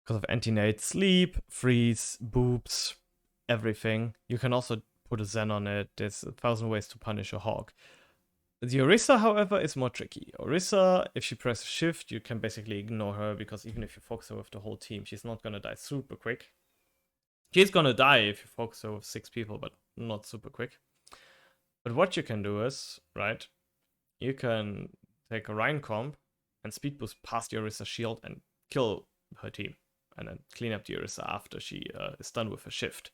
Because of anti-nade, sleep, freeze, boobs, everything. You can also put a Zen on it. There's 1,000 ways to punish a Hawk. The Orisa, however, is more tricky. Orisa, if she presses shift, you can basically ignore her, because even if you focus her with the whole team, she's not gonna die super quick. She's gonna die if you focus her with 6 people, but not super quick. But what you can do is, right, you can take a Rhine comp and speed boost past the Orisa shield and kill her team. And then clean up the Orisa after she is done with her shift.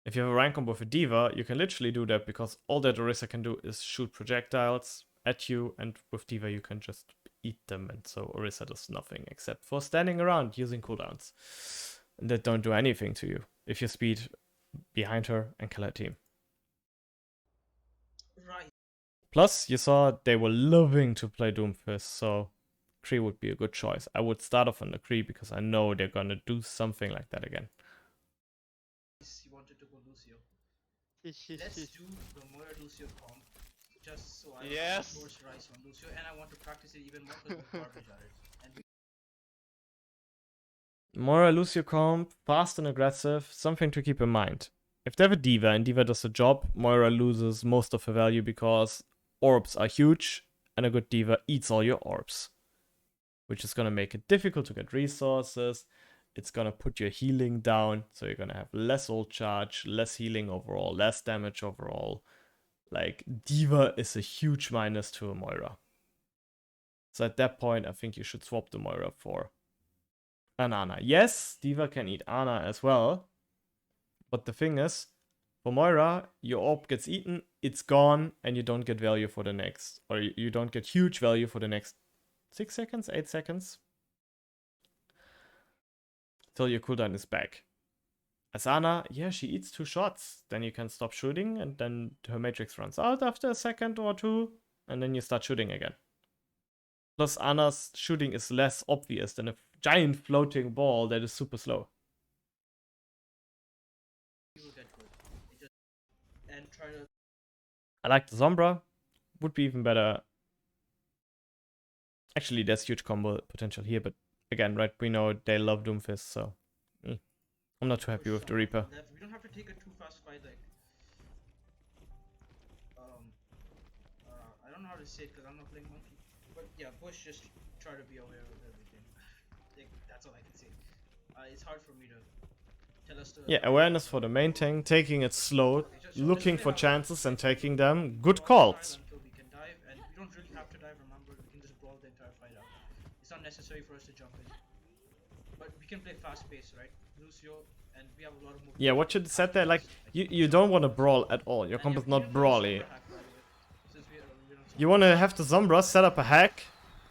If you have a Rhine comp with a Diva, you can literally do that, because all that Orisa can do is shoot projectiles at you, and with Diva you can just eat them, and so Orisa does nothing except for standing around using cooldowns that don't do anything to you if you speed behind her and kill her team.
Right.
Plus, you saw they were loving to play Doomfist, so Kree would be a good choice. I would start off on the Kree because I know they're gonna do something like that again.
He wanted to go Lucio. Let's do the more Lucio comp, just so I
Yes.
can force Rice on Lucio, and I want to practice it even more because of garbage at it. And
Moira Lucio comp, fast and aggressive, something to keep in mind. If they have a D.Va and D.Va does the job, Moira loses most of her value because orbs are huge and a good D.Va eats all your orbs. Which is going to make it difficult to get resources. It's going to put your healing down, so you're going to have less ult charge, less healing overall, less damage overall. Like, D.Va is a huge minus to a Moira. So at that point, I think you should swap the Moira for an Ana. Yes, D.Va can eat Ana as well. But the thing is, for Moira, your orb gets eaten, it's gone, and you don't get value for the next. Or you don't get huge value for the next 6 seconds, 8 seconds. Till your cooldown is back. As Ana, yeah, she eats 2 shots. Then you can stop shooting, and then her matrix runs out after a second or 2, and then you start shooting again. Plus, Ana's shooting is less obvious than a giant floating ball that is super slow.
You will get good. It just, and try to.
I like the Sombra. Would be even better. Actually, there's huge combo potential here, but again, right, we know they love Doomfist, so I'm not too happy with the Reaper.
We don't have to take a too fast fight, like. I don't know how to say it because I'm not playing Monkey. But yeah, push, just try to be aware of everything. Like, that's all I can say. It's hard for me to tell us to.
Yeah, awareness for the main tank, taking it slow, looking for chances and taking them. Good calls.
Until we can dive, and we don't really have to dive, remember, we can just brawl the entire fight out. It's not necessary for us to jump in. But we can play fast pace, right? Lucio, and we have a lot of movement.
Yeah, what you said there, like, you don't want to brawl at all. Your comp is not brawly. You want to have the Sombra set up a hack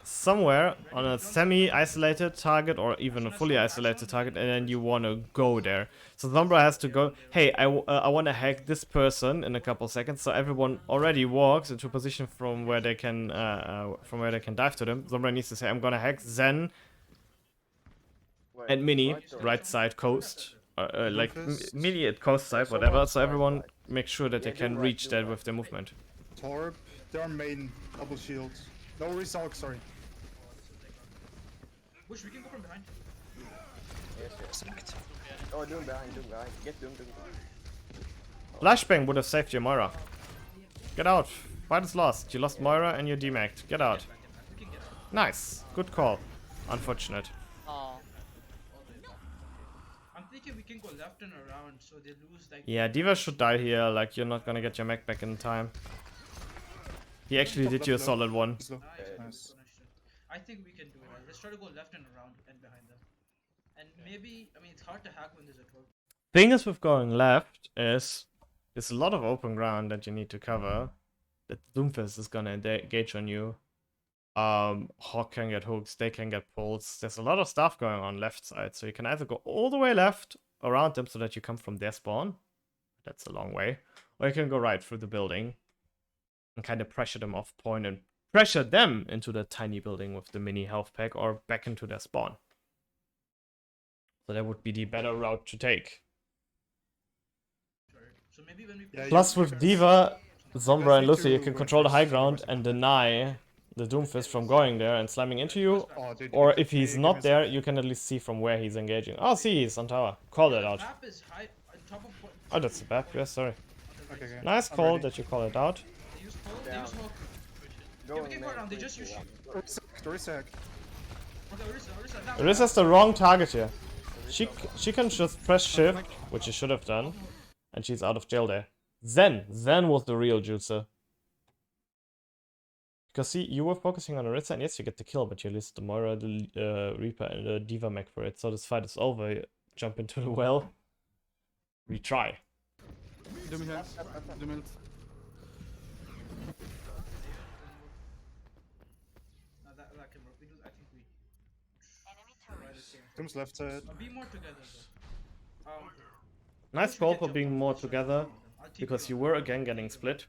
somewhere on a semi-isolated target or even a fully isolated target, and then you want to go there. So Sombra has to go, hey, I want to hack this person in a couple seconds, so everyone already walks into a position from where they can dive to them. Sombra needs to say, I'm gonna hack Zen and Mini, right side coast, like Mini at coast side, whatever, so everyone makes sure that they can reach that with their movement.
Torb, they're main double shields. No resalk, sorry.
Bush, we can go from behind.
Yes. Oh, Doom behind. Get Doom.
Flashbang would have saved your Moira. Get out. Fight is lost. You lost Moira and you're demacked. Get out. Nice. Good call. Unfortunate.
Oh.
I'm thinking we can go left and around so they lose like.
Yeah, D.Va should die here. Like, you're not gonna get your mech back in time. He actually did you a solid one.
Nice.
I think we can do it. Let's try to go left and around and behind them. And maybe, I mean, it's hard to hack when there's a torp.
Thing is with going left is there's a lot of open ground that you need to cover. That Doomfist is gonna engage on you. Hawk can get hooks, they can get pulls. There's a lot of stuff going on left side, so you can either go all the way left around them so that you come from their spawn. That's a long way. Or you can go right through the building and kind of pressure them off point and pressure them into that tiny building with the mini health pack or back into their spawn. So that would be the better route to take.
So maybe when we
Plus with D.Va, Sombra and Lucy, you can control the high ground and deny the Doomfist from going there and slamming into you.
Oh, dude,
Or if he's not there, you can at least see from where he's engaging. Oh, see, he's on tower. Call that out.
map is high on top of what
Oh, that's a bad. Yeah, sorry.
Okay, okay.
Nice
I'm
call
ready.
that you call it out.
they use Hulk, they use Hulk.
Go
Yeah, we
in
can go
main
around, they
3,
just use
2,
Resac,
1.
resac.
Okay, Orisa, now.
Orisa's the wrong target here. She can just press shift, which she should have done, and she's out of jail there. Zen was the real juicer. Because see, you were focusing on Orisa, and yes, you get the kill, but you lose the Moira, the Reaper, and the D.Va mech for it. So this fight is over. You jump into the well. Retry.
Doom here. Doom in.
That can work. We do, I think we try the same.
Doom's left side.
Be more together though.
Nice call for being more together, because you were again getting split.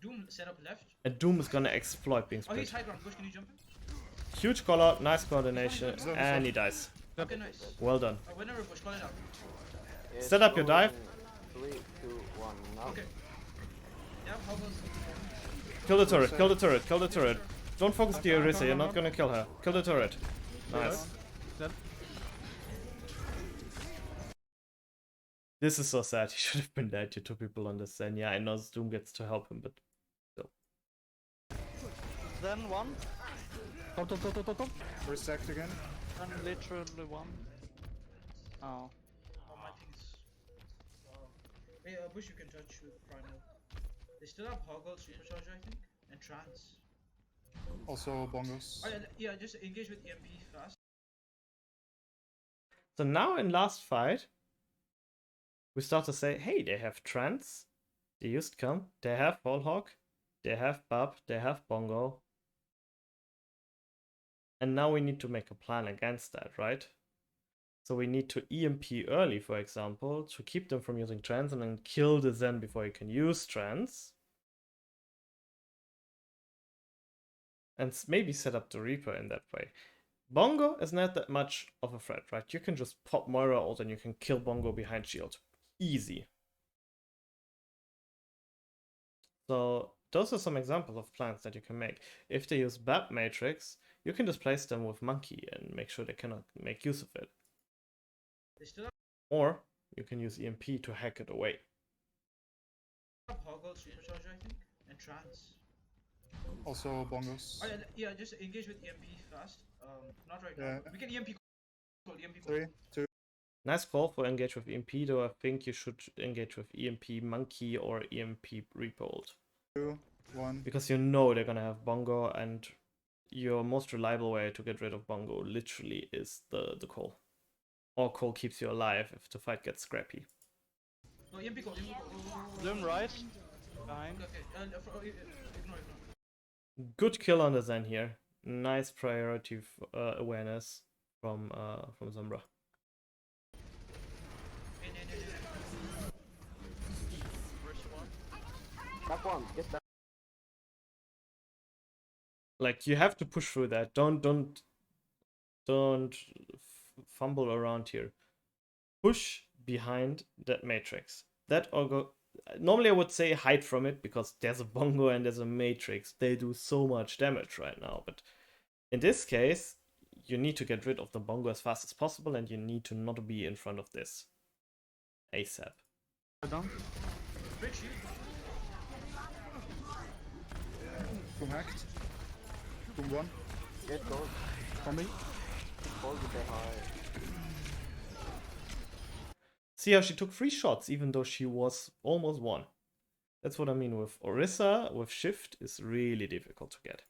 Doom set up left.
And Doom is gonna exploit being
Oh, he's
split.
high ground. Bush, can you jump in?
Huge call out, nice coordination, and he dies.
Okay, nice.
Well done.
Whenever Bush, call it out.
It's
Set up your
going
dive.
3, 2, 1, now.
Okay. Yeah, how about...
Kill the turret, kill the turret, kill the turret. Don't focus the Orisa, you're not gonna kill her. Kill the turret. Nice.
dead.
This is so sad. He should have been dead. You two people on the Zen. Yeah, I know Doom gets to help him, but still.
Then one.
Top.
We're stacked again.
And literally one. Oh.
Oh, my thing is. Hey, Bush, you can touch with Primal. They still have Hoggle, Stream Charger, I think, and Trance.
Also bongos.
Oh, yeah, just engage with EMP fast.
So now in last fight, we start to say, hey, they have Trance, they used Come, they have Wallhawk, they have Bub, they have Bongo. And now we need to make a plan against that, right? So we need to EMP early, for example, to keep them from using Trance and then kill the Zen before you can use Trance. And maybe set up the Reaper in that way. Bongo is not that much of a threat, right? You can just pop Moira out and you can kill Bongo behind shield. Easy. So those are some examples of plans that you can make. If they use Bat Matrix, you can displace them with Monkey and make sure they cannot make use of it.
They still have
Or you can use EMP to hack it away.
Hoggle, Stream Charger, I think, and Trance.
Also bongos.
Oh, yeah, just engage with EMP fast. Not right
Yeah.
now. We can EMP call, EMP call.
3, 2.
Nice call for engage with EMP, though I think you should engage with EMP Monkey or EMP Repold.
2, 1.
Because you know they're gonna have Bongo, and your most reliable way to get rid of Bongo literally is the call. Or call keeps you alive if the fight gets scrappy.
No, EMP call, EMP call.
Zoom right. Behind.
Okay, ignore.
Good kill on the Zen here. Nice priority awareness from Sombra.
Back one, get back.
Like, you have to push through that. Don't fumble around here. Push behind that matrix. That or go. Normally I would say hide from it because there's a Bongo and there's a matrix. They do so much damage right now, but in this case, you need to get rid of the Bongo as fast as possible, and you need to not be in front of this ASAP.
Down.
Break shield.
Boom hacked. Boom 1.
Get gold.
Coming.
Hold it there high.
See how she took 3 shots even though she was almost 1. That's what I mean with Orisa, with shift is really difficult to get.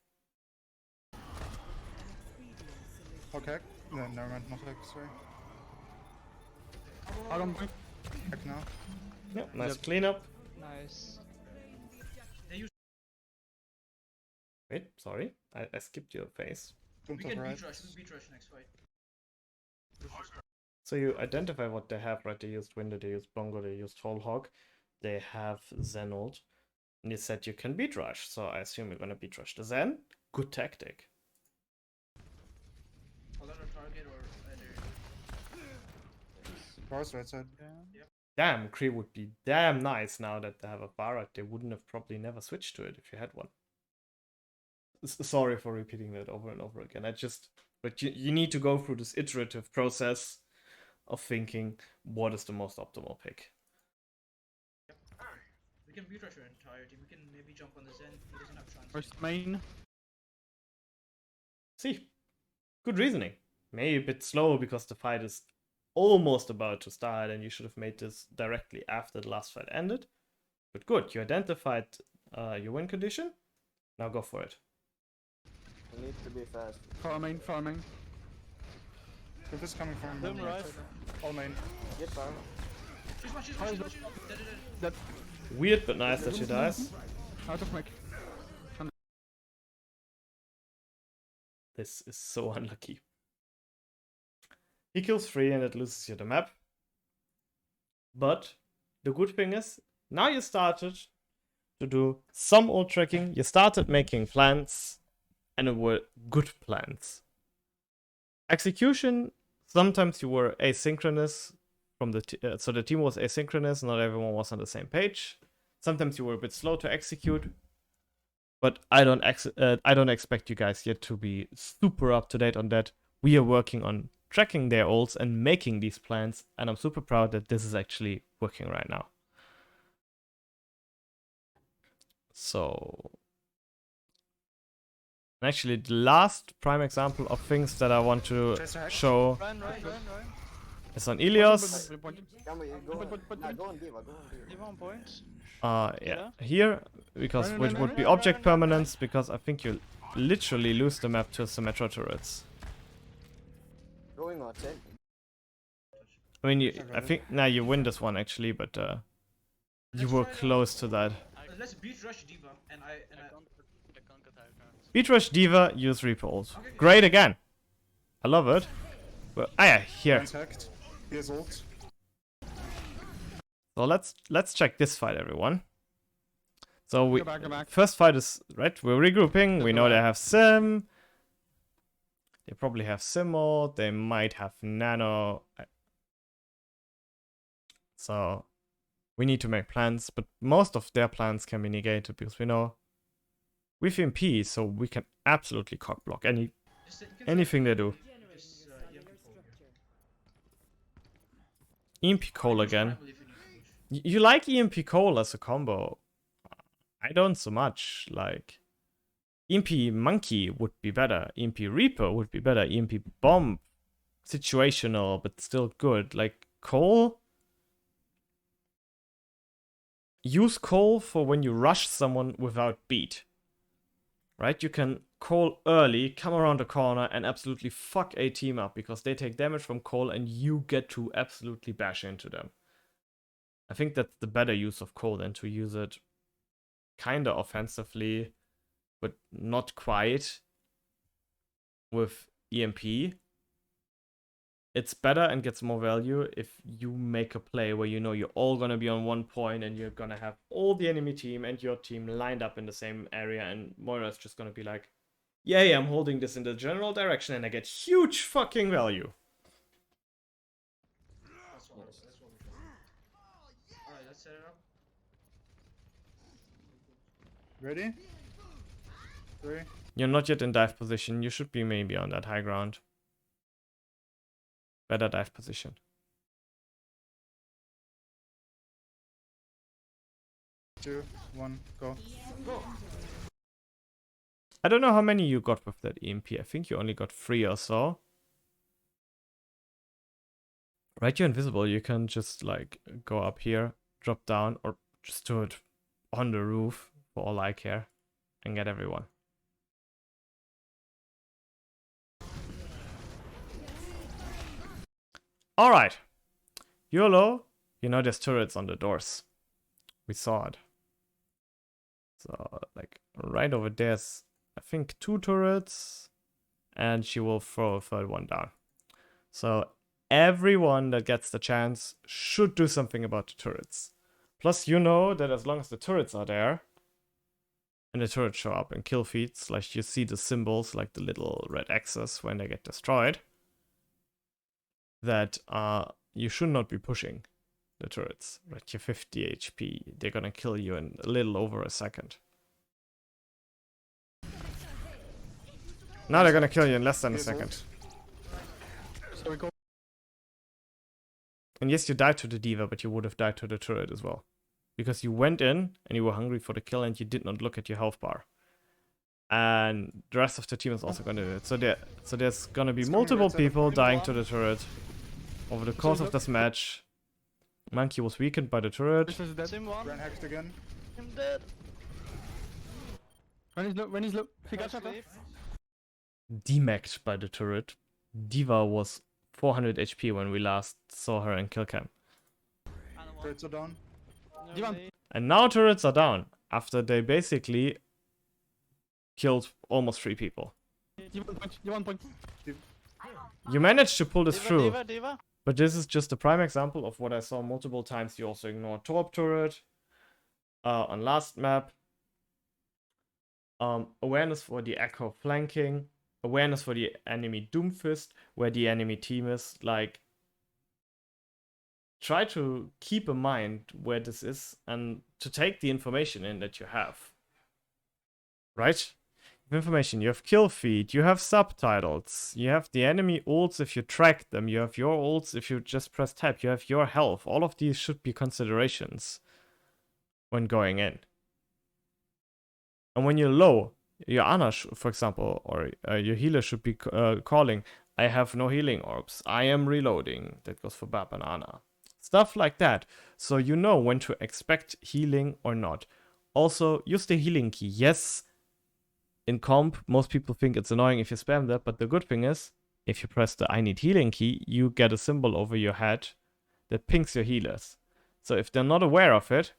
Hog hack. No, never mind, not hack, sorry.
Adam.
Hack now.
Yeah, nice cleanup.
Nice.
Wait, sorry, I skipped your face.
Boom
We
top
can
right.
beat rush next fight.
So you identify what they have, right? They used Window, they used Bongo, they used Whole Hog, they have Zenold. And you said you can beat rush, so I assume you're gonna beat rush the Zen. Good tactic.
Hold on a target or either.
Bars right side.
Damn, Kree would be damn nice now that they have a Barat. They wouldn't have probably never switched to it if you had one. Sorry for repeating that over and over again. But you need to go through this iterative process of thinking what is the most optimal pick.
We can beat rush your entire team. We can maybe jump on the Zen. He doesn't have chance.
First main.
See, good reasoning. Maybe a bit slow because the fight is almost about to start and you should have made this directly after the last fight ended. But good, you identified your win condition. Now go for it.
We need to be fast.
Farming.
If is coming from
Zoom right.
all main.
Get far.
She's one. Dead.
Weird but nice that she dies.
Out of mech.
This is so unlucky. He kills 3 and it loses you the map. But the good thing is, now you started to do some old tracking. You started making plans, and it were good plans. Execution, sometimes you were asynchronous from the so the team was asynchronous. Not everyone was on the same page. Sometimes you were a bit slow to execute. But I don't expect you guys yet to be super up to date on that. We are working on tracking their ults and making these plans, and I'm super proud that this is actually working right now. So, actually, the last prime example of things that I want to
Tracer hack.
show
Run.
is on Ilios.
Come on, go on Diva, go on Diva.
Give 1 point.
Yeah, here, because
Run,
which
run,
would
run,
be
run,
object
run,
permanence, because I think you literally lose the map to Symmetra turrets.
Going on, check.
I mean, I think now you win this one actually, but you were close to that.
Let's beat rush Diva and I
can't get high ground.
Beat Rush Diva, use Reaper ult. Great again. I love it. But yeah, here.
Ryan's hacked. He has ult.
So let's check this fight, everyone. So we
Go back.
first fight is right. We're regrouping. We know they have Sim. They probably have Simo. They might have Nano. So we need to make plans, but most of their plans can be negated because we know with MP, so we can absolutely cock block anything they do. EMP Cole again. You like EMP Cole as a combo? I don't so much. Like EMP Monkey would be better. EMP Reaper would be better. EMP Bomb, situational but still good. Like Cole. Use Cole for when you rush someone without beat. Right? You can Cole early, come around the corner, and absolutely fuck a team up because they take damage from Cole and you get to absolutely bash into them. I think that's the better use of Cole than to use it kinda offensively, but not quite with EMP. It's better and gets more value if you make a play where you know you're all gonna be on 1 point and you're gonna have all the enemy team and your team lined up in the same area, and Moira's just gonna be like, yay, I'm holding this in the general direction and I get huge fucking value.
That's what we're trying. Alright, let's set it up.
Ready? 3.
You're not yet in dive position. You should be maybe on that high ground. Better dive position.
2, 1, go.
I don't know how many you got with that EMP. I think you only got 3 or so. Right, you're invisible. You can just like go up here, drop down, or just do it on the roof for all I care and get everyone. Alright. YOLO, you know there's turrets on the doors. We saw it. So, like, right over there's, I think, 2 turrets. And she will throw a third one down. So, everyone that gets the chance should do something about the turrets. Plus, you know that as long as the turrets are there, and the turrets show up in kill feeds, like you see the symbols, like the little red X's when they get destroyed, that you should not be pushing the turrets. Right, you're 50 HP. They're gonna kill you in a little over a second. Now they're gonna kill you in less than a second.
So we go.
And yes, you died to the Diva, but you would have died to the turret as well. Because you went in and you were hungry for the kill and you did not look at your health bar. And the rest of the team is also gonna do it. So there's gonna be multiple people dying to the turret over the course of this match. Monkey was weakened by the turret.
This is dead.
Sim 1.
Ryan hacked again.
I'm dead.
When he's low. He got shot.
Sleep.
Demacked by the turret. Diva was 400 HP when we last saw her in kill cam.
Turrets are down.
Divan.
And now turrets are down after they basically killed almost 3 people.
You 1 point.
You managed to pull this through,
Diva.
but this is just a prime example of what I saw multiple times. You also ignored Torp turret on last map. Awareness for the Echo flanking. Awareness for the enemy Doomfist, where the enemy team is. Like, try to keep in mind where this is and to take the information in that you have. Right? information. You have kill feed, you have subtitles, you have the enemy ults if you track them, you have your ults if you just press tab, you have your health. All of these should be considerations when going in. And when you're low, your Ana, for example, or your healer should be calling, I have no healing orbs, I am reloading. That goes for Bab and Ana. Stuff like that. So you know when to expect healing or not. Also, use the healing key. Yes, in comp, most people think it's annoying if you spam that, but the good thing is, if you press the I need healing key, you get a symbol over your head that pings your healers. So if they're not aware of it,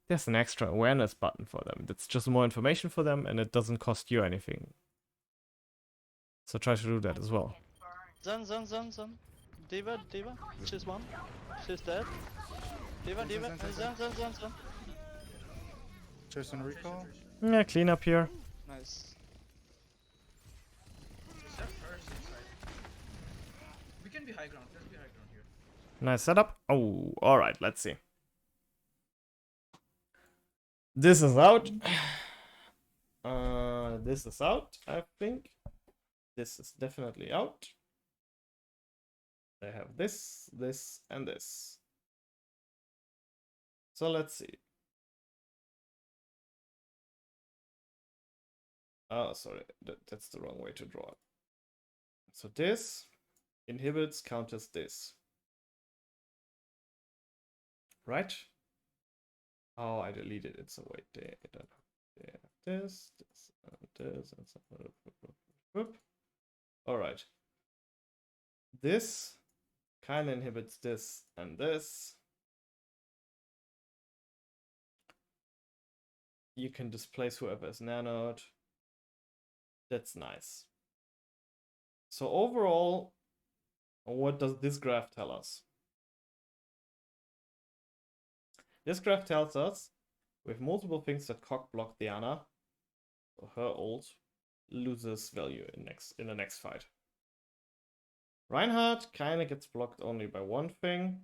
there's an extra awareness button for them. That's just more information for them, and it doesn't cost you anything. So try to do that as well.
Zen. D.Va. She's one. She's dead. D.Va. Zen.
Jason recall.
Yeah, clean up here.
Nice.
Is that first inside? We can be high ground. Let's be high ground here.
Nice setup. Oh, alright, let's see. This is out. This is out, I think. This is definitely out. They have this, this, and this. So let's see. Oh, sorry, that's the wrong way to draw it. So this inhibits, counters this. Right? Oh, I deleted it, so wait, there, this, and so. Alright. This kind of inhibits this and this. You can displace whoever is nanoed. That's nice. So overall, what does this graph tell us? This graph tells us with multiple things that cock block the Ana, or her ult, loses value in the next fight. Reinhardt kind of gets blocked only by one thing,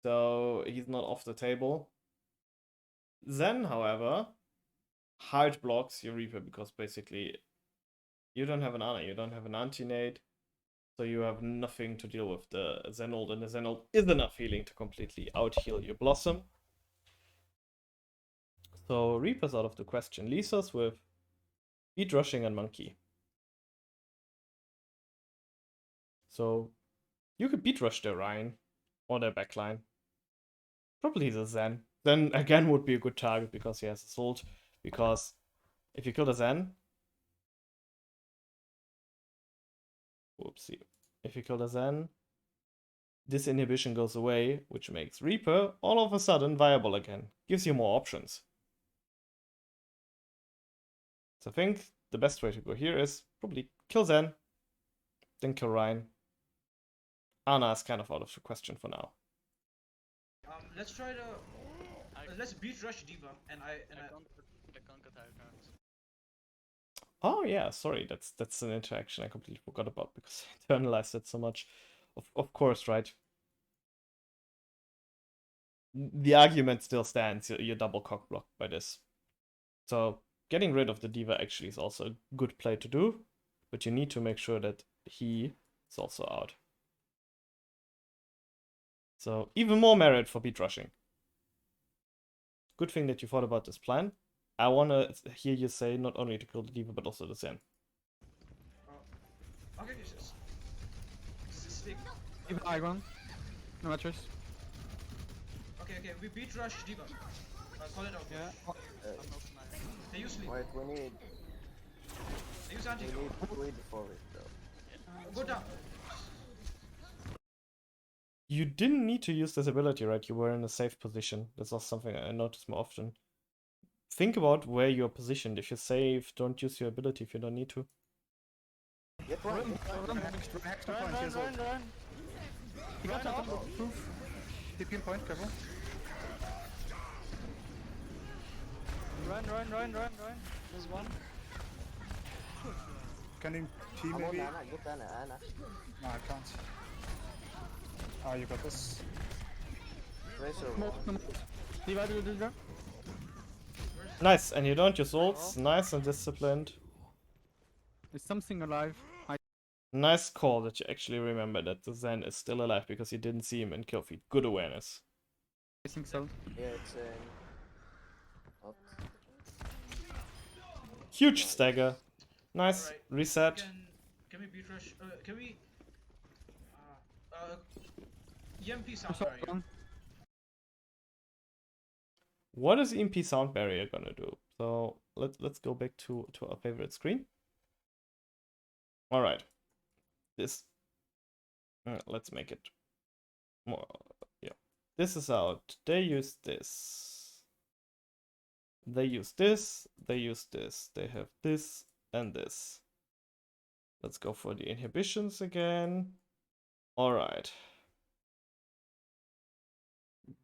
so he's not off the table. Zen, however, hard blocks your Reaper because basically you don't have an Ana, you don't have an anti-nade, so you have nothing to deal with the Zen ult, and the Zen ult is enough healing to completely out-heal your Blossom. So Reaper's out of the question. Leaves us with Beat Rushing and Monkey. So you could beat rush their Ryan or their backline. Probably the Zen. Then again would be a good target because he has Assault. Because if you kill the Zen, whoopsie. If you kill the Zen, this inhibition goes away, which makes Reaper all of a sudden viable again. Gives you more options. So I think the best way to go here is probably kill Zen, then kill Ryan. Ana is kind of out of the question for now.
Let's try to let's beat rush D.Va and I
can't get high ground.
Oh yeah, sorry, that's an interaction I completely forgot about because I internalized it so much. Of course, right? The argument still stands. You're double cock blocked by this. So getting rid of the D.Va actually is also a good play to do, but you need to make sure that he is also out. So even more merit for beat rushing. Good thing that you thought about this plan. I wanna hear you say not only to kill the D.Va but also the Zen.
Okay, stick.
Even high ground. No mattress.
Okay, we beat rush D.Va. Call it out.
Yeah.
They use sleep.
Wait, we need
They use anti.
bleed for it though.
Go down.
You didn't need to use this ability, right? You were in a safe position. That's also something I notice more often. Think about where you're positioned. If you're safe, don't use your ability if you don't need to.
Get one.
Run.
He got top. Proof. TP point, careful.
Run. There's one.
Can you P
I'm on
maybe?
Ana, get Ana.
No, I can't. Oh, you got this.
Tracer
Smoke.
one.
D.Va, do that.
Nice, and you don't use ults. Nice and disciplined.
Is something alive?
Nice call that you actually remember that the Zen is still alive because you didn't see him in kill feed. Good awareness.
I think so.
Yeah, it's what?
Huge stagger. Nice.
Alright,
Reset.
Can we beat rush? Can we? EMP
I
sound
saw
barrier.
one.
What is EMP sound barrier gonna do? So let's go back to our favorite screen. All right. This. Let's make it more. Yeah. This is out. They use this. They use this. They use this. They have this and this. Let's go for the inhibitions again. All right.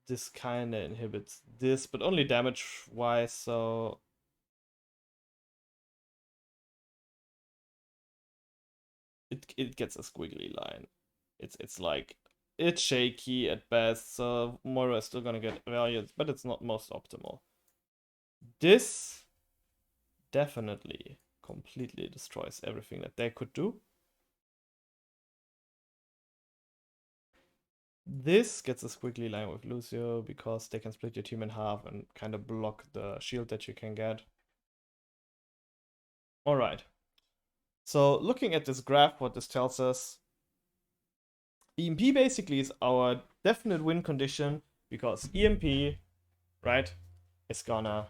This kind of inhibits this, but only damage wise, so it gets a squiggly line. It's like it's shaky at best, so Moira is still gonna get values, but it's not most optimal. This definitely completely destroys everything that they could do. This gets a squiggly line with Lucio because they can split your team in half and kind of block the shield that you can get. Alright. So looking at this graph, what this tells us, EMP basically is our definite win condition because EMP, right, is gonna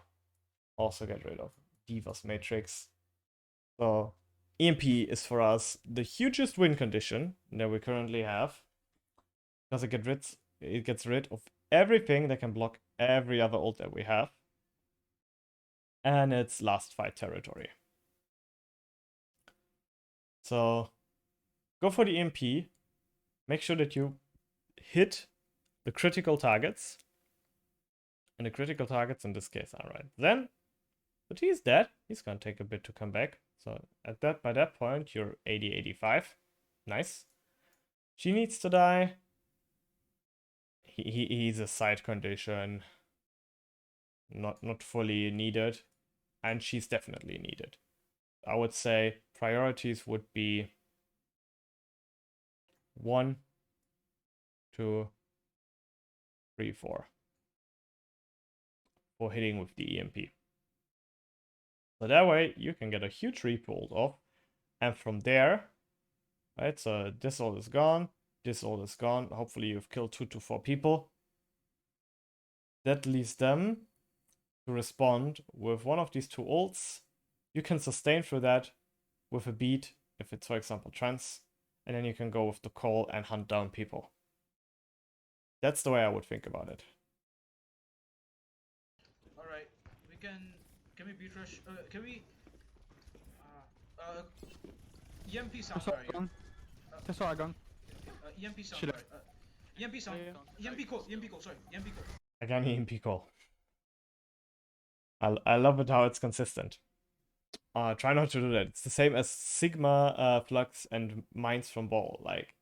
also get rid of Diva's Matrix. So EMP is for us the hugest win condition that we currently have. Because it gets rid of everything that can block every other ult that we have. And it's last fight territory. So go for the EMP. Make sure that you hit the critical targets. And the critical targets in this case are right then. But he's dead. He's gonna take a bit to come back. So by that point, you're 80-85. Nice. She needs to die. He's a side condition, not fully needed, and she's definitely needed. I would say priorities would be 1, 2, 3, 4 for hitting with the EMP. So that way you can get a huge repulled off, and from there, right? So this all is gone. This all is gone. Hopefully you've killed 2 to 4 people. That leaves them to respond with one of these 2 ults. You can sustain through that with a beat, if it's for example trance, and then you can go with the call and hunt down people. That's the way I would think about it.
Alright, can we beat rush? Can we? EMP
I
sound
saw
barrier.
one. I saw a gun.
EMP sound
Should I-
barrier. EMP sound.
Yeah.
EMP call. EMP call. Sorry. EMP call.
Again, EMP call. I love it how it's consistent. Try not to do that. It's the same as Sigma, Flux, and Mines from Ball. Like,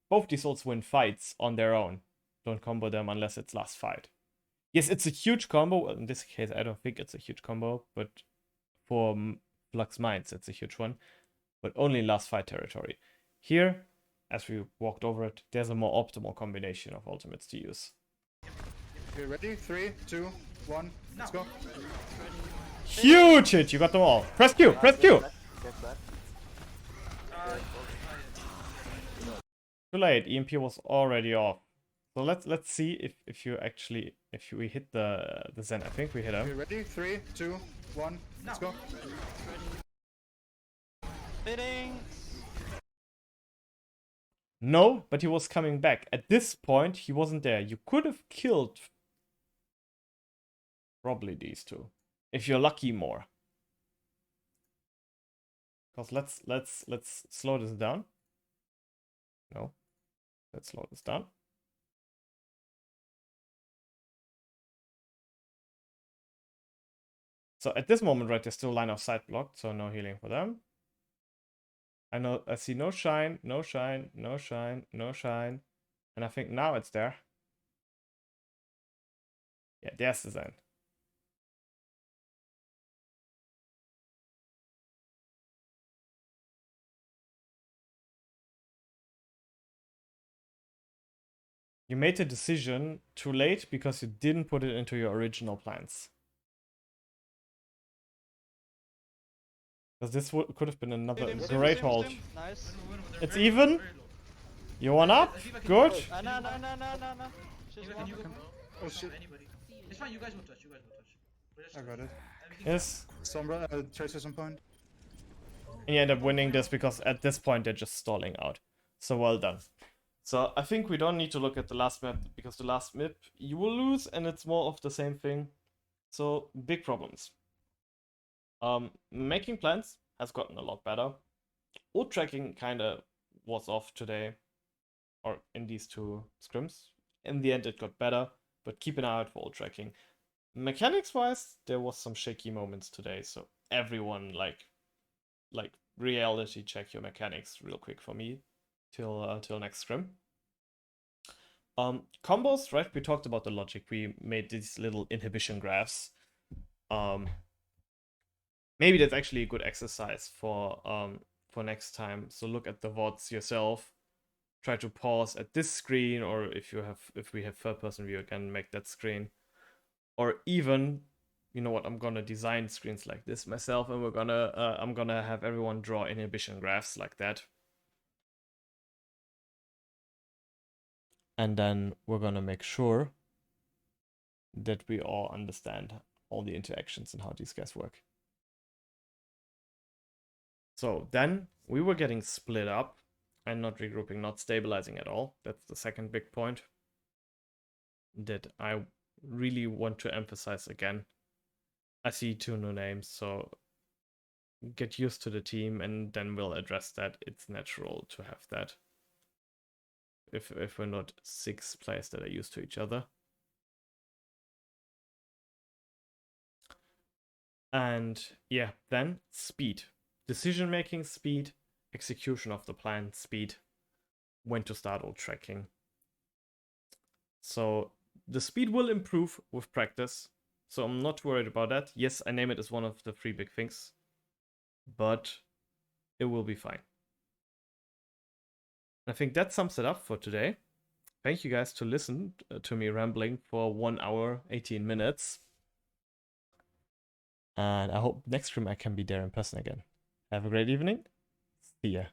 both these ults win fights on their own. Don't combo them unless it's last fight. Yes, it's a huge combo. Well, in this case, I don't think it's a huge combo, but for Flux Mines, it's a huge one. But only in last fight territory. Here, as we walked over it, there's a more optimal combination of ultimates to use.
Okay, ready? 3, 2, 1, let's go.
Huge hit! You got them all. Press Q! Press Q!
Get back.
Too late. EMP was already off. So let's see if we hit the Zen. I think we hit
Okay,
him.
ready? 3, 2, 1, let's go.
Fitting.
No, but he was coming back. At this point, he wasn't there. You could have killed probably these 2. If you're lucky more. Because let's slow this down. No. Let's slow this down. So at this moment, right, there's still line of sight blocked, so no healing for them. I see no shine, no shine, no shine, no shine. And I think now it's there. Yeah, there's the Zen. You made the decision too late because you didn't put it into your original plans. Because this could have been another great hold.
Nice.
They're
It's
very low,
even.
very low.
You one up?
Diva, can you
Good.
go?
Ah, no, no, no, no, no, no. She's
Diva,
one.
can you go?
Oh
No,
shit.
anybody. It's fine, you guys will touch, you guys will touch. We're just
I got it.
and we can
Yes.
Sombra, Tracer some point.
And you end up winning this because at this point they're just stalling out. So well done. So I think we don't need to look at the last map because the last map you will lose and it's more of the same thing. So big problems. Making plans has gotten a lot better. Ult tracking kinda was off today. Or in these two scrims. In the end it got better, but keep an eye out for ult tracking. Mechanics wise, there was some shaky moments today, so everyone like reality check your mechanics real quick for me till next scrim. Combos, right? We talked about the logic. We made these little inhibition graphs. Maybe that's actually a good exercise for next time. So look at the VODs yourself. Try to pause at this screen, or if we have third person view, again make that screen. Or even, you know what, I'm gonna design screens like this myself, and I'm gonna have everyone draw inhibition graphs like that. And then we're gonna make sure that we all understand all the interactions and how these guys work. So then we were getting split up and not regrouping, not stabilizing at all. That's the second big point that I really want to emphasize again. I see 2 new names, so get used to the team and then we'll address that. It's natural to have that. If we're not 6 players that are used to each other. And yeah, then speed. Decision making speed, execution of the plan speed, when to start ult tracking. So the speed will improve with practice. So I'm not worried about that. Yes, I name it as one of the 3 big things, but it will be fine. I think that sums it up for today. Thank you guys to listen to me rambling for 1 hour, 18 minutes. And I hope next stream I can be there in person again. Have a great evening. See ya.